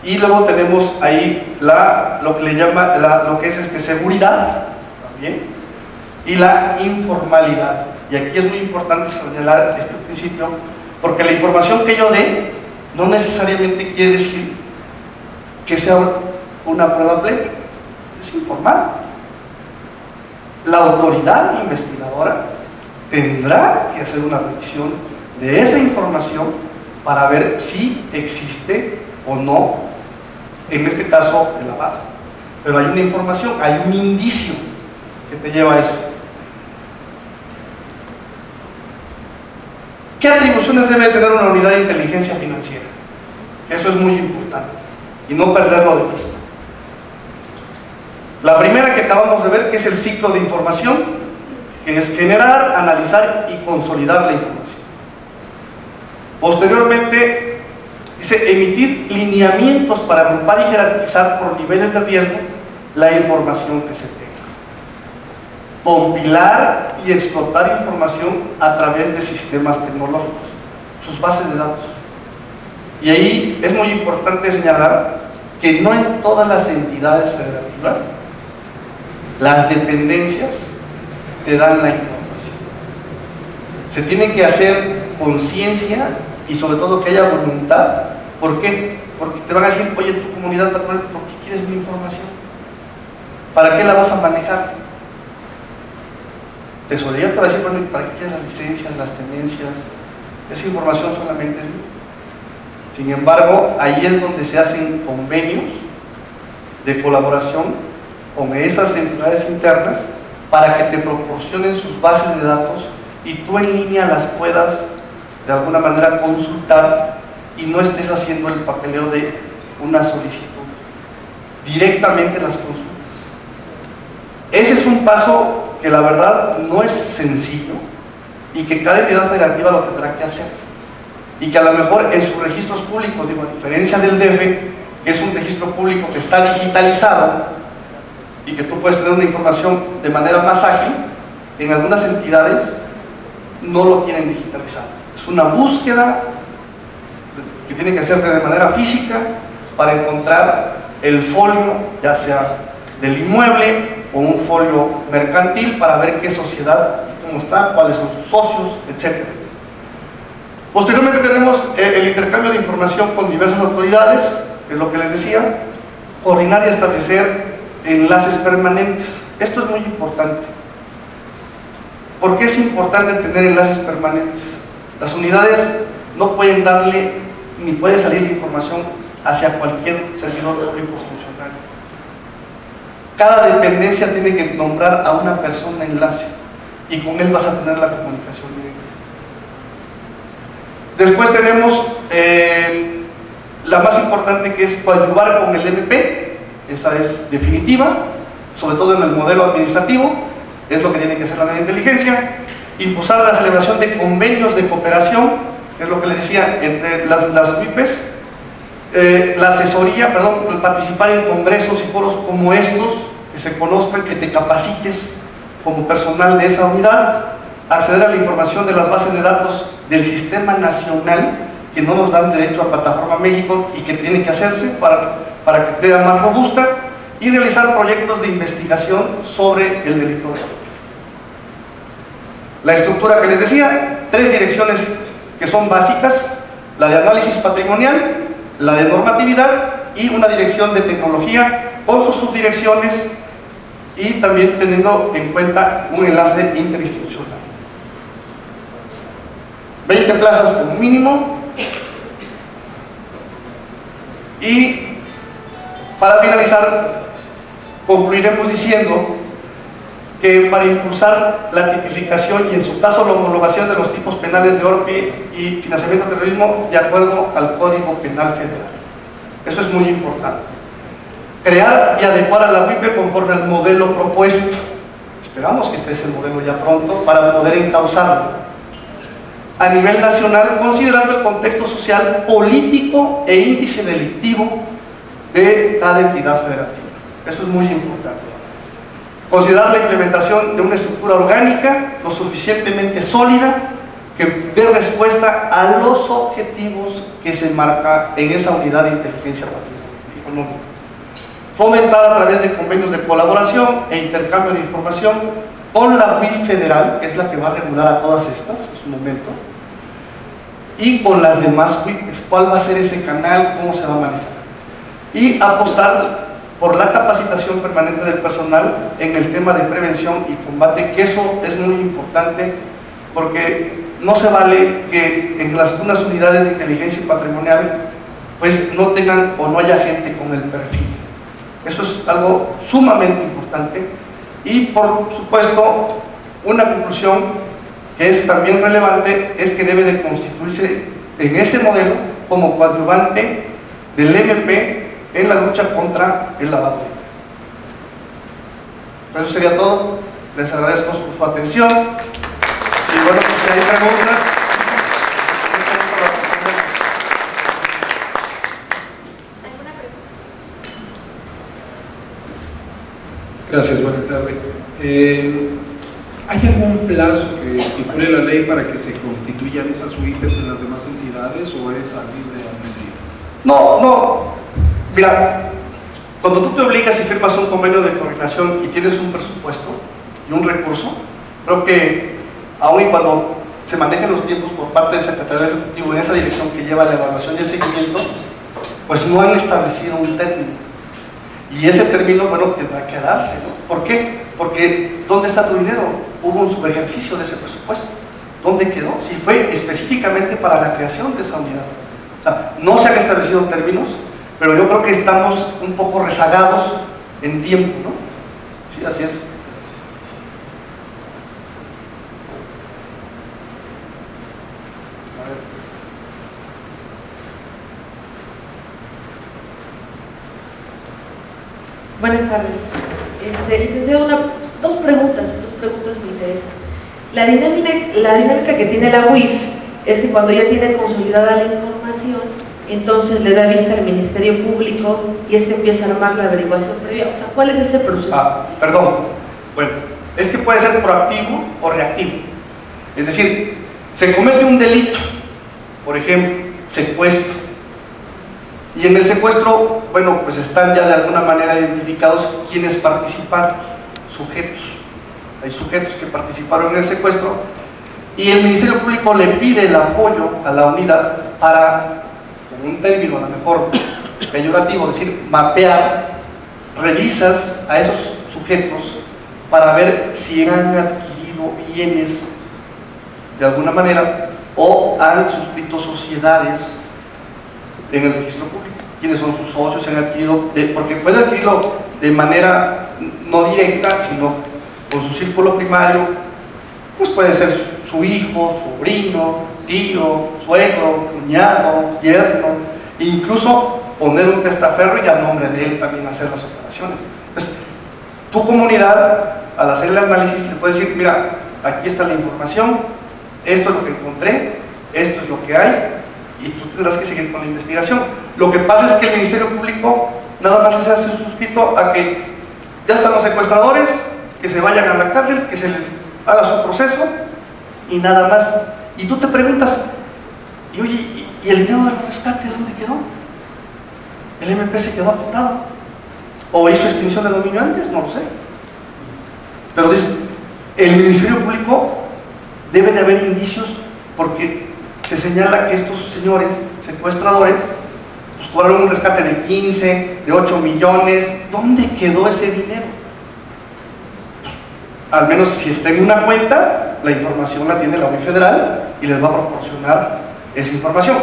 Y luego tenemos ahí lo que le llama lo que es seguridad también, y la informalidad. Y aquí es muy importante señalar este principio, porque la información que yo dé no necesariamente quiere decir que sea una prueba plena, es informal. La autoridad investigadora tendrá que hacer una revisión de esa información para ver si existe o no, en este caso, el lavado. Pero hay una información, hay un indicio que te lleva a eso. ¿Qué atribuciones debe tener una unidad de inteligencia financiera? Eso es muy importante y no perderlo de vista. La primera que acabamos de ver, que es el ciclo de información, que es generar, analizar y consolidar la información. Posteriormente, dice emitir lineamientos para agrupar y jerarquizar por niveles de riesgo la información que se tenga. Compilar y explotar información a través de sistemas tecnológicos, sus bases de datos. Y ahí es muy importante señalar que no en todas las entidades federativas las dependencias te dan la información. Se tiene que hacer conciencia y sobre todo que haya voluntad. ¿Por qué? Porque te van a decir, oye, tu comunidad patronal, ¿por qué quieres mi información? ¿Para qué la vas a manejar? Tesorería te va a decir, bueno, ¿para qué quieres las licencias, las tenencias? Esa información solamente es mía. Sin embargo, ahí es donde se hacen convenios de colaboración con esas entidades internas para que te proporcionen sus bases de datos y tú en línea las puedas de alguna manera consultar y no estés haciendo el papeleo de una solicitud. Directamente las consultas. Ese es un paso que la verdad no es sencillo y que cada entidad federativa lo tendrá que hacer. Y que a lo mejor en sus registros públicos, digo, a diferencia del DF, que es un registro público que está digitalizado y que tú puedes tener una información de manera más ágil, en algunas entidades no lo tienen digitalizado. Es una búsqueda que tiene que hacerse de manera física para encontrar el folio, ya sea del inmueble o un folio mercantil, para ver qué sociedad, cómo está, cuáles son sus socios, etc. Posteriormente tenemos el intercambio de información con diversas autoridades, que es lo que les decía, coordinar y establecer enlaces permanentes. Esto es muy importante. ¿Por qué es importante tener enlaces permanentes? Las unidades no pueden darle, ni puede salir información hacia cualquier servidor público funcionario. Cada dependencia tiene que nombrar a una persona enlace y con él vas a tener la comunicación directa. Después tenemos la más importante, que es coadyuvar con el MP. Esa es definitiva, sobre todo en el modelo administrativo, es lo que tiene que hacer la unidad de inteligencia. Impulsar la celebración de convenios de cooperación, que es lo que les decía, entre las UIPs. La asesoría, participar en congresos y foros como estos, que se conozcan, que te capacites como personal de esa unidad. Acceder a la información de las bases de datos del Sistema Nacional, que no nos dan derecho a Plataforma México y que tiene que hacerse para que sea más robusta, y realizar proyectos de investigación sobre el delito de opio. La estructura que les decía, 3 direcciones que son básicas: la de análisis patrimonial, la de normatividad y una dirección de tecnología con sus subdirecciones, y también teniendo en cuenta un enlace interinstitucional. 20 plazas como mínimo, Y para finalizar, concluiremos diciendo que para impulsar la tipificación y en su caso la homologación de los tipos penales de ORPI y financiamiento del terrorismo de acuerdo al Código Penal Federal. Eso es muy importante. Crear y adecuar a la UIP conforme al modelo propuesto. Esperamos que este es el modelo ya pronto para poder encauzarlo. A nivel nacional, considerando el contexto social, político e índice delictivo de cada entidad federativa. Eso es muy importante. Considerar la implementación de una estructura orgánica lo suficientemente sólida que dé respuesta a los objetivos que se marca en esa unidad de inteligencia económica. Fomentar a través de convenios de colaboración e intercambio de información con la UIF federal, que es la que va a regular a todas estas en su momento, y con las demás UIPs, cuál va a ser ese canal, cómo se va a manejar. Y apostar por la capacitación permanente del personal en el tema de prevención y combate, que eso es muy importante, porque no se vale que en algunas unidades de inteligencia patrimonial pues no tengan o no haya gente con el perfil. Eso es algo sumamente importante. Y por supuesto, una conclusión que es también relevante es que debe de constituirse en ese modelo como coadyuvante del MP en la lucha contra el lavado de dinero. Eso sería todo. Les agradezco por su atención. Y bueno, pues si hay preguntas. Gracias, buena tarde. ¿Hay algún plazo que estipule la ley para que se constituyan esas UIPs en las demás entidades o es a libre albedrío? No. Mira, cuando tú te obligas y firmas un convenio de coordinación y tienes un presupuesto y un recurso, creo que aun y cuando se manejen los tiempos por parte del Secretario Ejecutivo en esa dirección que lleva la evaluación y el seguimiento, pues no han establecido un término. Y ese término, bueno, tendrá que darse, ¿no? ¿Por qué? Porque ¿dónde está tu dinero? Hubo un subejercicio de ese presupuesto. ¿Dónde quedó? Si fue específicamente para la creación de esa unidad. O sea, no se han establecido términos, pero yo creo que estamos un poco rezagados en tiempo, ¿no? Sí, así es. Buenas tardes. Licenciado, dos preguntas me interesan. La dinámica que tiene la UIF es que cuando ya tiene consolidada la información, entonces le da vista al Ministerio Público y empieza a armar la averiguación previa. O sea, ¿cuál es ese proceso? Perdón. Bueno, es que puede ser proactivo o reactivo. Es decir, se comete un delito, por ejemplo, secuestro. Y en el secuestro, bueno, pues están ya de alguna manera identificados quienes participaron, sujetos. Hay sujetos que participaron en el secuestro y el Ministerio Público le pide el apoyo a la unidad para, con un término a lo mejor peyorativo, decir, mapear, revisas a esos sujetos para ver si han adquirido bienes de alguna manera o han suscrito sociedades en el registro público, quiénes son sus socios, han adquirido, porque puede adquirirlo de manera no directa, sino con su círculo primario, pues puede ser su hijo, sobrino, tío, suegro, cuñado, yerno, e incluso poner un testaferro y a nombre de él también hacer las operaciones. Entonces, tu comunidad, al hacer el análisis, le puede decir, mira, aquí está la información, esto es lo que encontré, esto es lo que hay, y tú tendrás que seguir con la investigación. Lo que pasa es que el Ministerio Público nada más se hace suscrito a que ya están los secuestradores, que se vayan a la cárcel, que se les haga su proceso y nada más. Y tú te preguntas, y oye, ¿y el dinero del rescate dónde quedó? ¿El MP se quedó apuntado? ¿O hizo extinción de dominio antes? No lo sé. Pero dices, el Ministerio Público debe de haber indicios porque se señala que estos señores secuestradores pues cobraron un rescate de 15, de 8 millones. ¿Dónde quedó ese dinero? Pues, al menos si está en una cuenta, la información la tiene la UIF federal y les va a proporcionar esa información.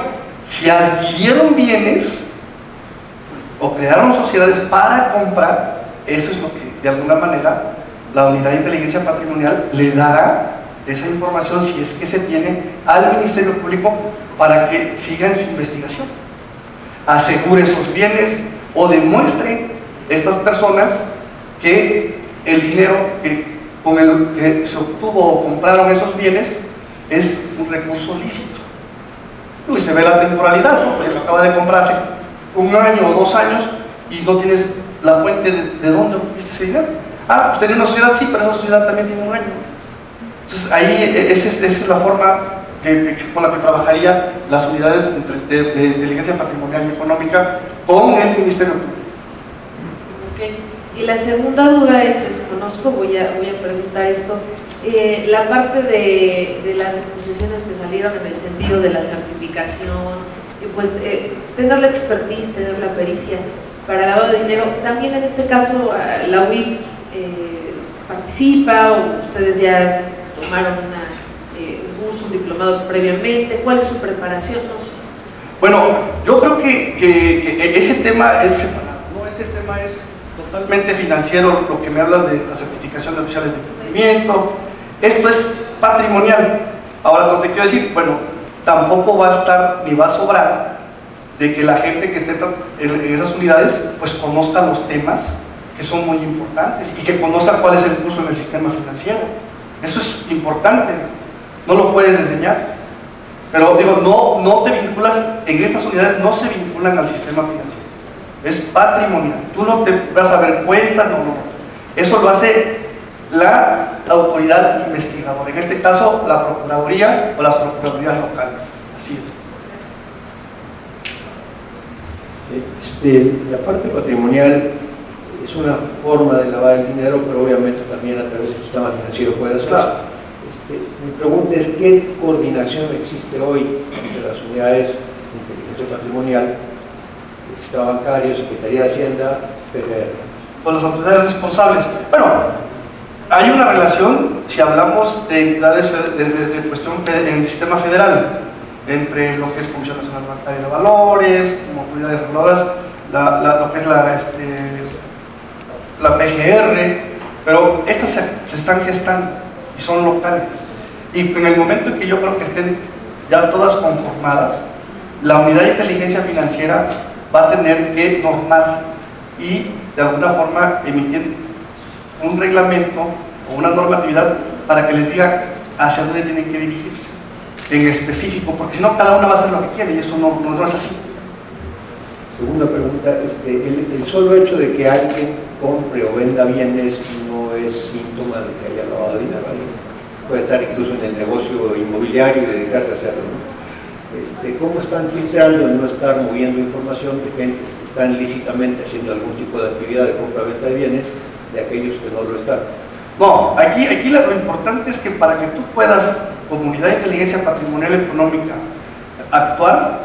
Si adquirieron bienes, o crearon sociedades para comprar, eso es lo que de alguna manera la unidad de inteligencia patrimonial le dará esa información, si es que se tiene, al Ministerio Público para que siga en su investigación, asegure esos bienes o demuestre estas personas que el dinero con el que se obtuvo o compraron esos bienes es un recurso lícito. Y se ve la temporalidad, ¿no? Porque acaba de comprarse 1 año o 2 años y no tienes la fuente de dónde obtuviste ese dinero. Ah, pues tenía una sociedad, sí, pero esa sociedad también tiene 1 año. Entonces ahí esa es la forma con la que trabajaría las unidades de inteligencia patrimonial y económica con el Ministerio Público. Okay. Y la segunda duda es, desconozco, voy a preguntar esto, la parte de las exposiciones que salieron en el sentido de la certificación, pues tener la expertise, tener la pericia para lavado de dinero, también en este caso la UIF participa, o ustedes ya tomaron un curso, un diplomado previamente, ¿cuál es su preparación? No sé. Bueno, yo creo que ese tema es separado, ¿no? Ese tema es totalmente financiero, lo que me hablas de la certificación de oficiales de cumplimiento. Esto es patrimonial. Ahora, lo que quiero decir, bueno, tampoco va a estar ni va a sobrar de que la gente que esté en esas unidades pues conozca los temas que son muy importantes y que conozca cuál es el curso en el sistema financiero. Eso es importante, no lo puedes diseñar. Pero digo, no te vinculas, en estas unidades no se vinculan al sistema financiero, es patrimonial. Tú no te vas a ver cuentas, no. Eso lo hace la autoridad investigadora, en este caso la Procuraduría o las Procuradurías locales. Así es. La parte patrimonial es una forma de lavar el dinero, pero obviamente también a través del sistema financiero puede hacerse. Claro. Mi pregunta es, ¿qué coordinación existe hoy entre las unidades de inteligencia patrimonial, el sistema bancario, Secretaría de Hacienda, PGR? Con las autoridades responsables. Bueno, hay una relación, si hablamos de entidades de cuestión en el sistema federal, entre lo que es Comisión Nacional Bancaria de Valores, como autoridades reguladoras, lo que es la PGR, pero estas se están gestando y son locales. Y en el momento en que yo creo que estén ya todas conformadas, la unidad de inteligencia financiera va a tener que normar y de alguna forma emitir un reglamento o una normatividad para que les diga hacia dónde tienen que dirigirse en específico, porque si no cada una va a hacer lo que quiere y eso no es así. Segunda pregunta, el solo hecho de que alguien compre o venda bienes no es síntoma de que haya lavado de dinero. Puede estar incluso en el negocio inmobiliario y dedicarse a hacerlo, ¿no? ¿Cómo están filtrando el no estar moviendo información de gente que están lícitamente haciendo algún tipo de actividad de compra-venta de bienes de aquellos que no lo están? No, aquí lo importante es que para que tú puedas, como unidad de inteligencia patrimonial económica, actuar,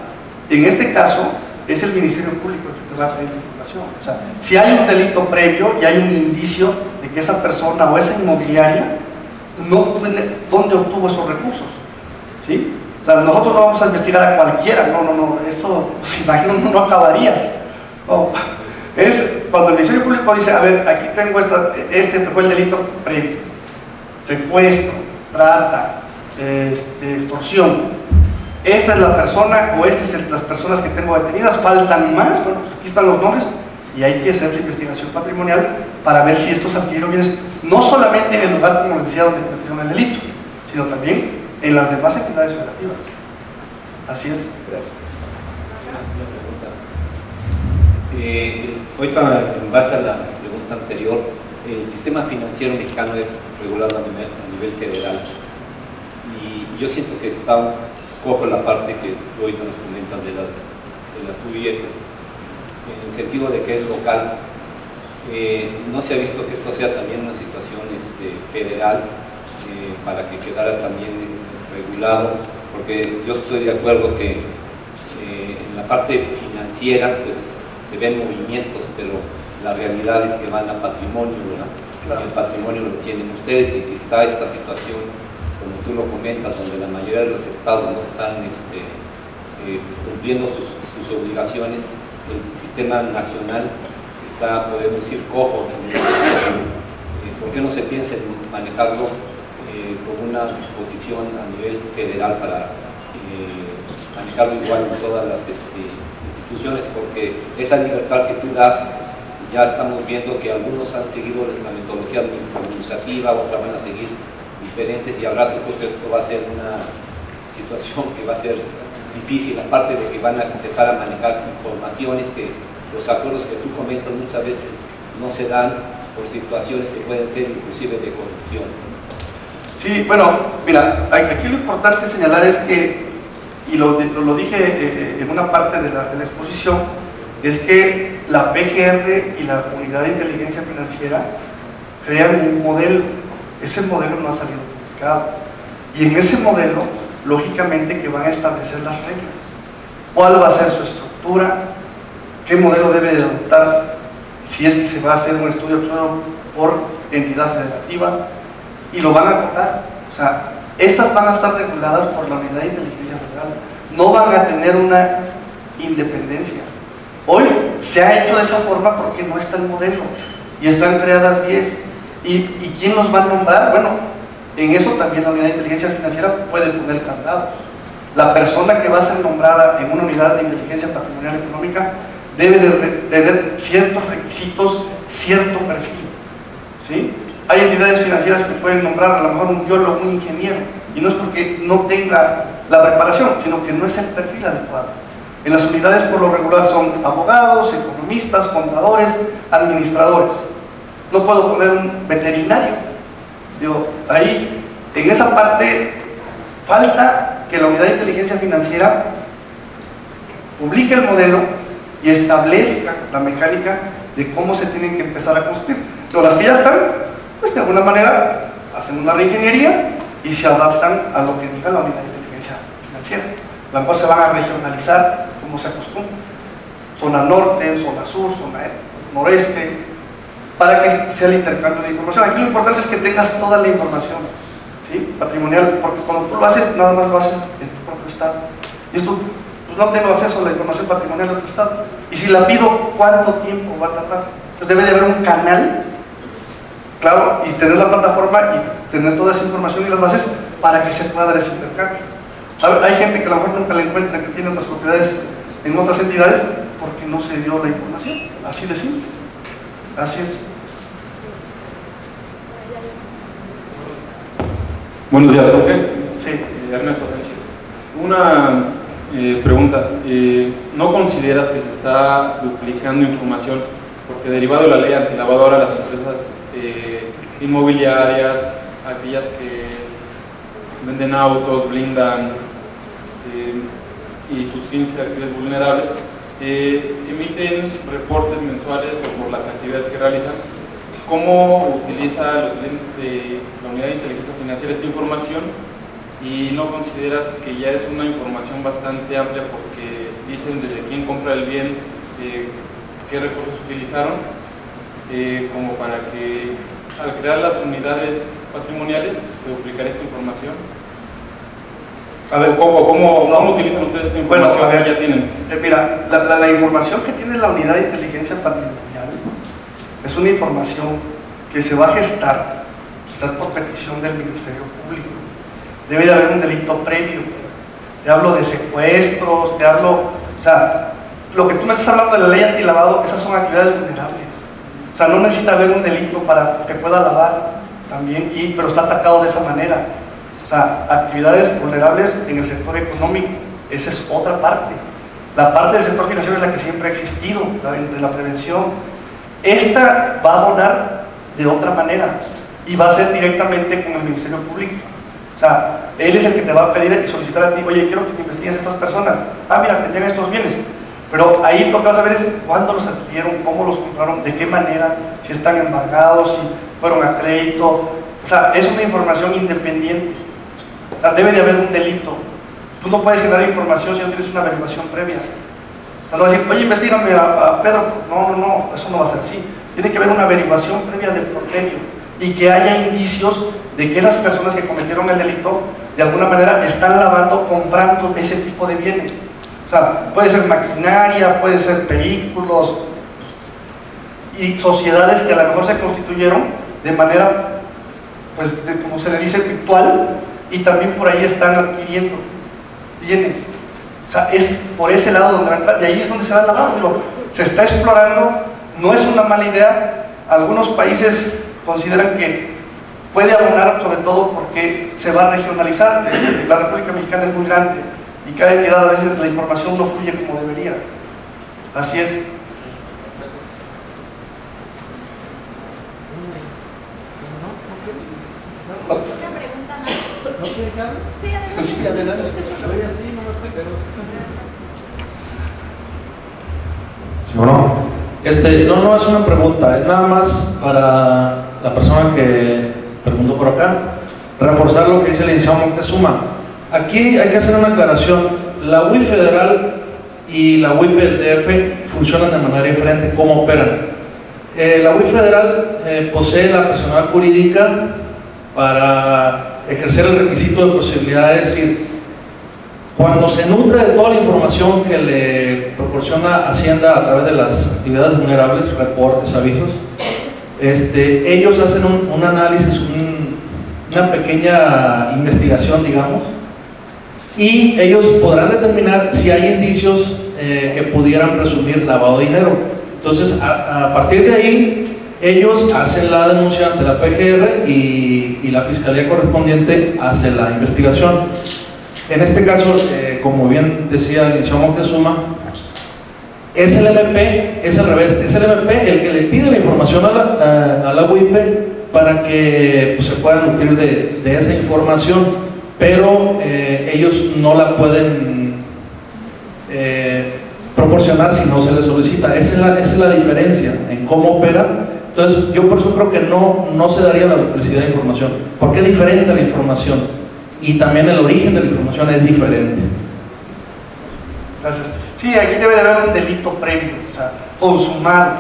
en este caso, es el Ministerio Público el que te va a pedir la información. O sea, si hay un delito previo y hay un indicio de que esa persona o esa inmobiliaria no tiene dónde obtuvo esos recursos, ¿sí? O sea, nosotros no vamos a investigar a cualquiera, no, esto, pues, no acabarías. No. Es cuando el Ministerio Público dice, a ver, aquí tengo este fue el delito previo, secuestro, trata, extorsión. Esta es la persona o estas son las personas que tengo detenidas, faltan más, bueno, pues aquí están los nombres y hay que hacer la investigación patrimonial para ver si estos adquirieron bienes, no solamente en el lugar, como les decía, donde cometieron el delito, sino también en las demás entidades federativas. Así es. Gracias. Ahorita, en base a la pregunta anterior, el sistema financiero mexicano es regulado a nivel federal y yo siento que está cojo la parte que ahorita nos comentan de las UIF, en el sentido de que es local. No se ha visto que esto sea también una situación federal para que quedara también regulado, porque yo estoy de acuerdo que en la parte financiera pues se ven movimientos, pero la realidad es que van a patrimonio, ¿verdad? Claro. Y el patrimonio lo tienen ustedes, y si está esta situación, como tú lo comentas, donde la mayoría de los estados no están cumpliendo sus obligaciones, el sistema nacional está, podemos decir, cojo. ¿Por qué no se piensa en manejarlo con una disposición a nivel federal para manejarlo igual en todas las instituciones? Porque esa libertad que tú das, ya estamos viendo que algunos han seguido la metodología administrativa, otras van a seguir diferentes, y al rato creo que esto va a ser una situación que va a ser difícil, aparte de que van a empezar a manejar informaciones que los acuerdos que tú comentas muchas veces no se dan por situaciones que pueden ser inclusive de corrupción. Sí, bueno, mira, aquí lo importante señalar es que, y lo dije en una parte de la exposición, es que la PGR y la Unidad de Inteligencia Financiera crean un modelo. Ese modelo no ha salido publicado, y en ese modelo lógicamente que van a establecer las reglas, cuál va a ser su estructura, qué modelo debe de adoptar, si es que se va a hacer un estudio por entidad federativa, y lo van a acotar. O sea, estas van a estar reguladas por la Unidad de Inteligencia Federal, no van a tener una independencia. Hoy se ha hecho de esa forma porque no está el modelo, y están creadas 10. ¿Y quién los va a nombrar? Bueno, en eso también la Unidad de Inteligencia Financiera puede poner candados. La persona que va a ser nombrada en una unidad de inteligencia patrimonial económica debe de tener ciertos requisitos, cierto perfil, ¿sí? Hay entidades financieras que pueden nombrar a lo mejor un biólogo, un ingeniero, y no es porque no tenga la preparación, sino que no es el perfil adecuado. En las unidades por lo regular son abogados, economistas, contadores, administradores. No puedo poner un veterinario. Digo, ahí, en esa parte, falta que la Unidad de Inteligencia Financiera publique el modelo y establezca la mecánica de cómo se tienen que empezar a construir. Pero las que ya están, pues de alguna manera hacen una reingeniería y se adaptan a lo que diga la Unidad de Inteligencia Financiera. A lo mejor se van a regionalizar como se acostumbra. Zona norte, zona sur, zona noreste, para que sea el intercambio de información. Aquí lo importante es que tengas toda la información, ¿sí?, patrimonial, porque cuando tú lo haces, nada más lo haces en tu propio estado. Y esto, pues no tengo acceso a la información patrimonial de otro estado. Y si la pido, ¿cuánto tiempo va a tardar? Entonces debe de haber un canal, claro, y tener la plataforma y tener toda esa información y las bases para que se pueda dar ese intercambio. Hay gente que a lo mejor nunca la encuentra, que tiene otras propiedades en otras entidades, porque no se dio la información. Así de simple. Así es. Buenos días, Jorge. Sí. Ernesto Sánchez. Una pregunta. ¿No consideras que se está duplicando información? Porque derivado de la ley antilavado, ahora las empresas inmobiliarias, aquellas que venden autos, blindan y sus fines de actividades vulnerables, emiten reportes mensuales o por las actividades que realizan. ¿Cómo utiliza la Unidad de Inteligencia Financiera esta información? Y no consideras que ya es una información bastante amplia, porque dicen desde quién compra el bien, qué recursos utilizaron, como para que al crear las unidades patrimoniales se duplicara esta información? A ver, ¿Cómo utilizan ustedes esta información que ya tienen? Mira, la información que tiene la Unidad de Inteligencia Patrimonial es una información que se va a gestar por petición del Ministerio Público. Debe de haber un delito previo. Te hablo de secuestros, te hablo, o sea, lo que tú me estás hablando de la ley antilavado, esas son actividades vulnerables. O sea, no necesita haber un delito para que pueda lavar también, pero está atacado de esa manera. O sea, actividades vulnerables en el sector económico, esa es otra parte. La parte del sector financiero es la que siempre ha existido, de la prevención. Esta va a abonar de otra manera y va a ser directamente con el Ministerio Público. O sea, él es el que te va a pedir y solicitar a ti, oye, quiero que me investigues a estas personas. Ah, mira, que tienen estos bienes. Pero ahí lo que vas a ver es cuándo los adquirieron, cómo los compraron, de qué manera, si están embargados, si fueron a crédito. O sea, es una información independiente. O sea, debe de haber un delito. Tú no puedes generar información si no tienes una averiguación previa. O sea, no vas a decir, oye, investígame a Pedro. No, eso no va a ser así. Tiene que haber una averiguación previa del por medio y que haya indicios de que esas personas que cometieron el delito de alguna manera están lavando, comprando ese tipo de bienes. O sea, puede ser maquinaria, puede ser vehículos y sociedades que a lo mejor se constituyeron de manera, pues, como se le dice, virtual, y también por ahí están adquiriendo bienes. O sea, es por ese lado donde va a entrar, y ahí es donde se da el lavado. Digo, se está explorando, no es una mala idea. Algunos países consideran que puede abonar, sobre todo porque se va a regionalizar. La República Mexicana es muy grande y cada entidad, a veces la información no fluye como debería. Así es. Sí, adelante. ¿Sí o no? No es una pregunta, es nada más para la persona que preguntó por acá, reforzar lo que dice el licenciado Moctezuma. Aquí hay que hacer una aclaración. La UIF federal y la UIF del DF funcionan de manera diferente. ¿Cómo operan? La UIF federal posee la personalidad jurídica para ejercer el requisito de posibilidad, es decir, cuando se nutre de toda la información que le proporciona Hacienda a través de las actividades vulnerables, reportes, avisos, ellos hacen un análisis, una pequeña investigación, digamos, y ellos podrán determinar si hay indicios que pudieran presumir lavado de dinero. Entonces, a partir de ahí, ellos hacen la denuncia ante la PGR y la fiscalía correspondiente hace la investigación. En este caso, como bien decía el licenciado Moctezuma, es el MP, es al revés, es el MP el que le pide la información a la UIP para que pues, se pueda nutrir de esa información, pero ellos no la pueden proporcionar si no se les solicita. Esa es la diferencia en cómo opera. Entonces, yo por eso creo que no se daría la duplicidad de información, porque es diferente la información. Y también el origen de la información es diferente. Gracias. Sí, aquí debe de haber un delito previo, o sea, consumado.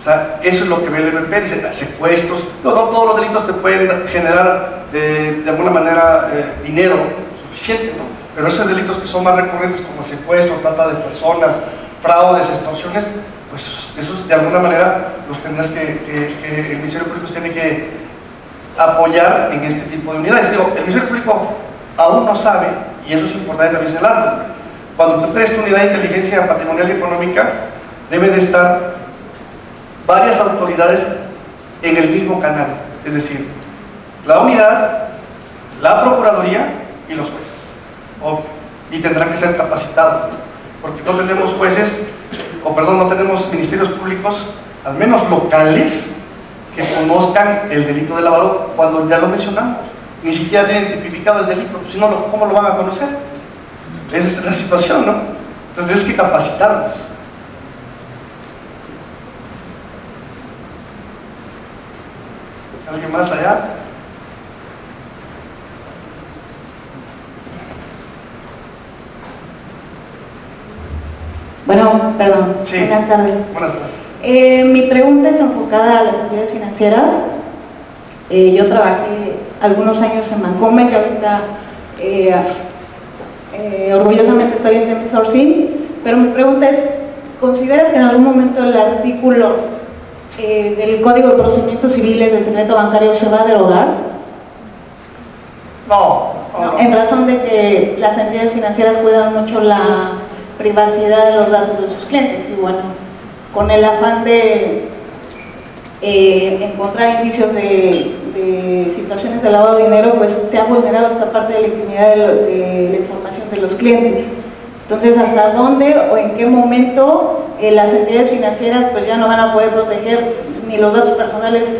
O sea, eso es lo que ve el MP, dice, secuestros. No todos los delitos te pueden generar de alguna manera dinero suficiente, ¿no? Pero esos delitos que son más recurrentes, como el secuestro, trata de personas, fraudes, extorsiones, pues esos de alguna manera los tendrás el Ministerio Público tiene que apoyar en este tipo de unidades. Digo, el Ministerio Público aún no sabe, y eso es importante también señalarlo, cuando tú crees tu unidad de inteligencia patrimonial y económica, debe de estar varias autoridades en el mismo canal, es decir, la unidad, la Procuraduría y los jueces. Y tendrán que ser capacitados, porque no tenemos jueces, no tenemos ministerios públicos, al menos locales, que conozcan el delito de lavado cuando ya lo mencionamos. Ni siquiera tienen tipificado el delito, pues si no, ¿cómo lo van a conocer? Esa es la situación, ¿no? Entonces tienes que capacitarlos. ¿Alguien más allá? Bueno, perdón. Sí. Buenas tardes. Buenas tardes. Mi pregunta es enfocada a las entidades financieras. Yo trabajé algunos años en Bancomer, que ahorita orgullosamente estoy en Demisor SIM, pero mi pregunta es, ¿consideras que en algún momento el artículo del Código de Procedimientos Civiles del secreto bancario se va a derogar? No. En razón de que las entidades financieras cuidan mucho la privacidad de los datos de sus clientes, y bueno, con el afán de encontrar indicios de situaciones de lavado de dinero, pues se ha vulnerado esta parte de la intimidad de la información de los clientes. Entonces, ¿hasta dónde o en qué momento las entidades financieras pues ya no van a poder proteger ni los datos personales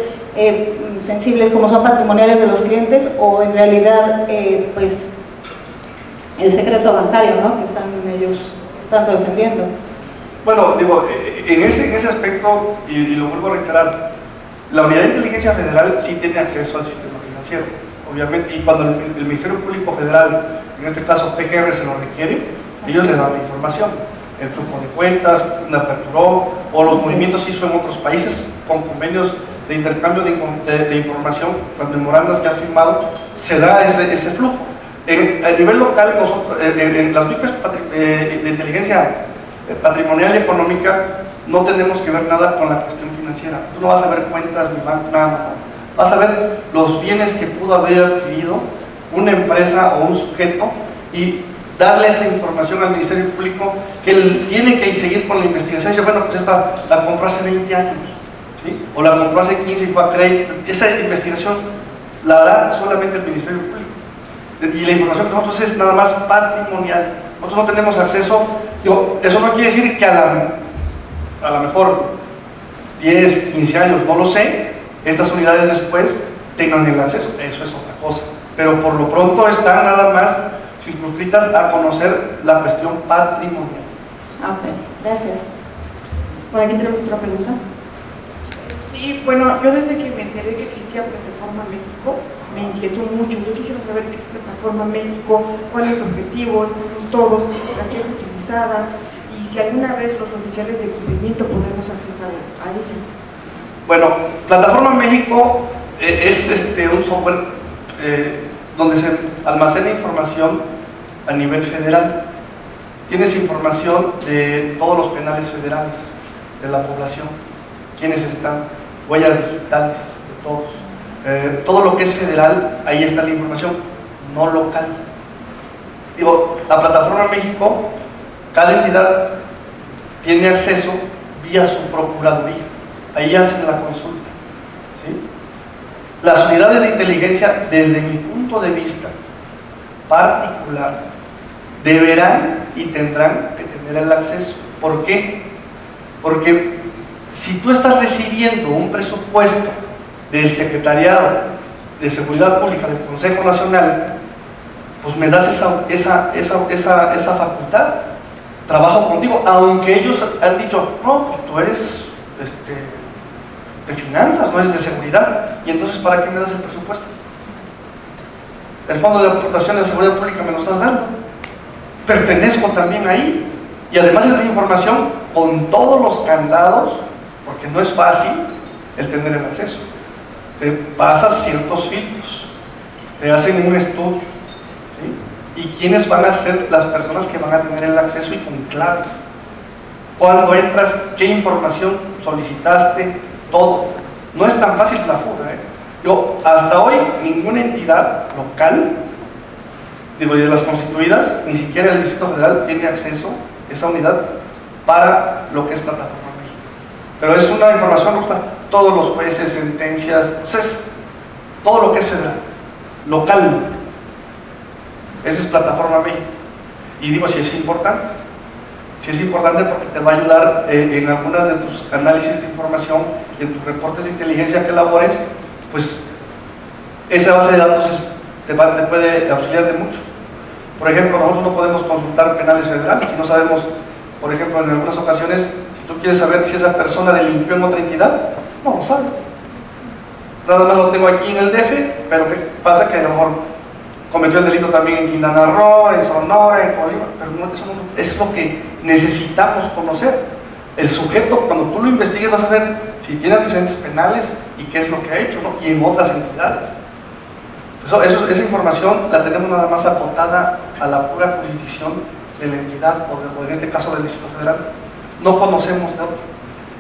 sensibles como son patrimoniales de los clientes, o en realidad pues el secreto bancario, ¿no?, que están ellos tanto defendiendo? Bueno, digo, en ese aspecto, y lo vuelvo a reiterar, la Unidad de Inteligencia Federal sí tiene acceso al sistema financiero, obviamente, y cuando el Ministerio Público Federal, en este caso PGR, se lo requiere, ellos les dan la información, el flujo de cuentas, una apertura, o los movimientos que hizo en otros países con convenios de intercambio de información, las memorandas que han firmado, se da ese flujo. A nivel local, nosotros, en las WIPs de inteligencia patrimonial y económica, no tenemos que ver nada con la cuestión financiera. Tú no vas a ver cuentas ni banco, nada. Vas a ver los bienes que pudo haber adquirido una empresa o un sujeto y darle esa información al Ministerio Público, que él tiene que seguir con la investigación y dice, bueno, pues esta la compró hace 20 años, ¿sí? O la compró hace 15 y fue a crédito. Esa investigación la hará solamente el Ministerio Público. Y la información que nosotros es nada más patrimonial. Nosotros no tenemos acceso, digo, eso no quiere decir que a lo mejor 10, 15 años, no lo sé, estas unidades después tengan el acceso, eso es otra cosa. Pero por lo pronto están nada más circunscritas a conocer la cuestión patrimonial. Ok, gracias. Por aquí tenemos otra pregunta. Sí, bueno, yo desde que me enteré que existía Plataforma México, me inquietó mucho. Yo quisiera saber qué es Plataforma México, cuál es su objetivo, estamos todos, para qué es utilizada y si alguna vez los oficiales de cumplimiento podemos acceder a ella. Bueno, Plataforma México es un software donde se almacena información a nivel federal. Tienes información de todos los penales federales, de la población, quiénes están, huellas digitales de todos. Todo lo que es federal, ahí está la información, no local. Digo, la Plataforma México, cada entidad tiene acceso vía su procuraduría, ahí hacen la consulta, ¿sí? Las unidades de inteligencia, desde mi punto de vista particular, deberán y tendrán que tener el acceso. ¿Por qué? Porque si tú estás recibiendo un presupuesto del Secretariado de Seguridad Pública del Consejo Nacional, pues me das esa facultad, trabajo contigo, aunque ellos han dicho, no, pues tú eres de finanzas, no eres de seguridad, y entonces ¿para qué me das el presupuesto? El Fondo de Aportación de Seguridad Pública me lo estás dando, pertenezco también ahí, y además esa información con todos los candados, porque no es fácil el tener el acceso. Te pasas ciertos filtros, te hacen un estudio, ¿sí? Y quiénes van a ser las personas que van a tener el acceso y con claves. Cuando entras, qué información solicitaste, todo. No es tan fácil la fuga, ¿eh? Yo, hasta hoy, ninguna entidad local, digo, de las constituidas, ni siquiera el Distrito Federal tiene acceso a esa unidad para lo que es Plataforma México. Pero es una información, todos los jueces, sentencias, pues todo lo que es federal, local. Esa es Plataforma México. Y digo, si es importante. Si es importante porque te va a ayudar en algunas de tus análisis de información y en tus reportes de inteligencia que elabores, pues esa base de datos te puede auxiliar de mucho. Por ejemplo, nosotros no podemos consultar penales federales si no sabemos, por ejemplo, en algunas ocasiones, si tú quieres saber si esa persona delinquió en otra entidad, no lo sabes. Nada más lo tengo aquí en el DF, pero ¿qué pasa? Que a lo mejor cometió el delito también en Quintana Roo, en Sonora, en Colima, pero no, eso no, es lo que necesitamos conocer. El sujeto, cuando tú lo investigues, vas a ver si tiene antecedentes penales y qué es lo que ha hecho, ¿no? Y en otras entidades. Esa información la tenemos nada más acotada a la pura jurisdicción de la entidad, o en este caso del Distrito Federal. No conocemos de otro.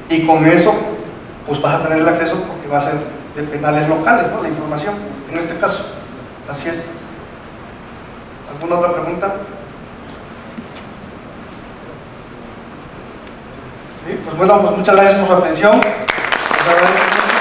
Y con eso, pues vas a tener el acceso porque va a ser de penales locales, ¿no? La información, en este caso. Así es. ¿Alguna otra pregunta? Sí, pues bueno, pues muchas gracias por su atención. Les agradezco mucho.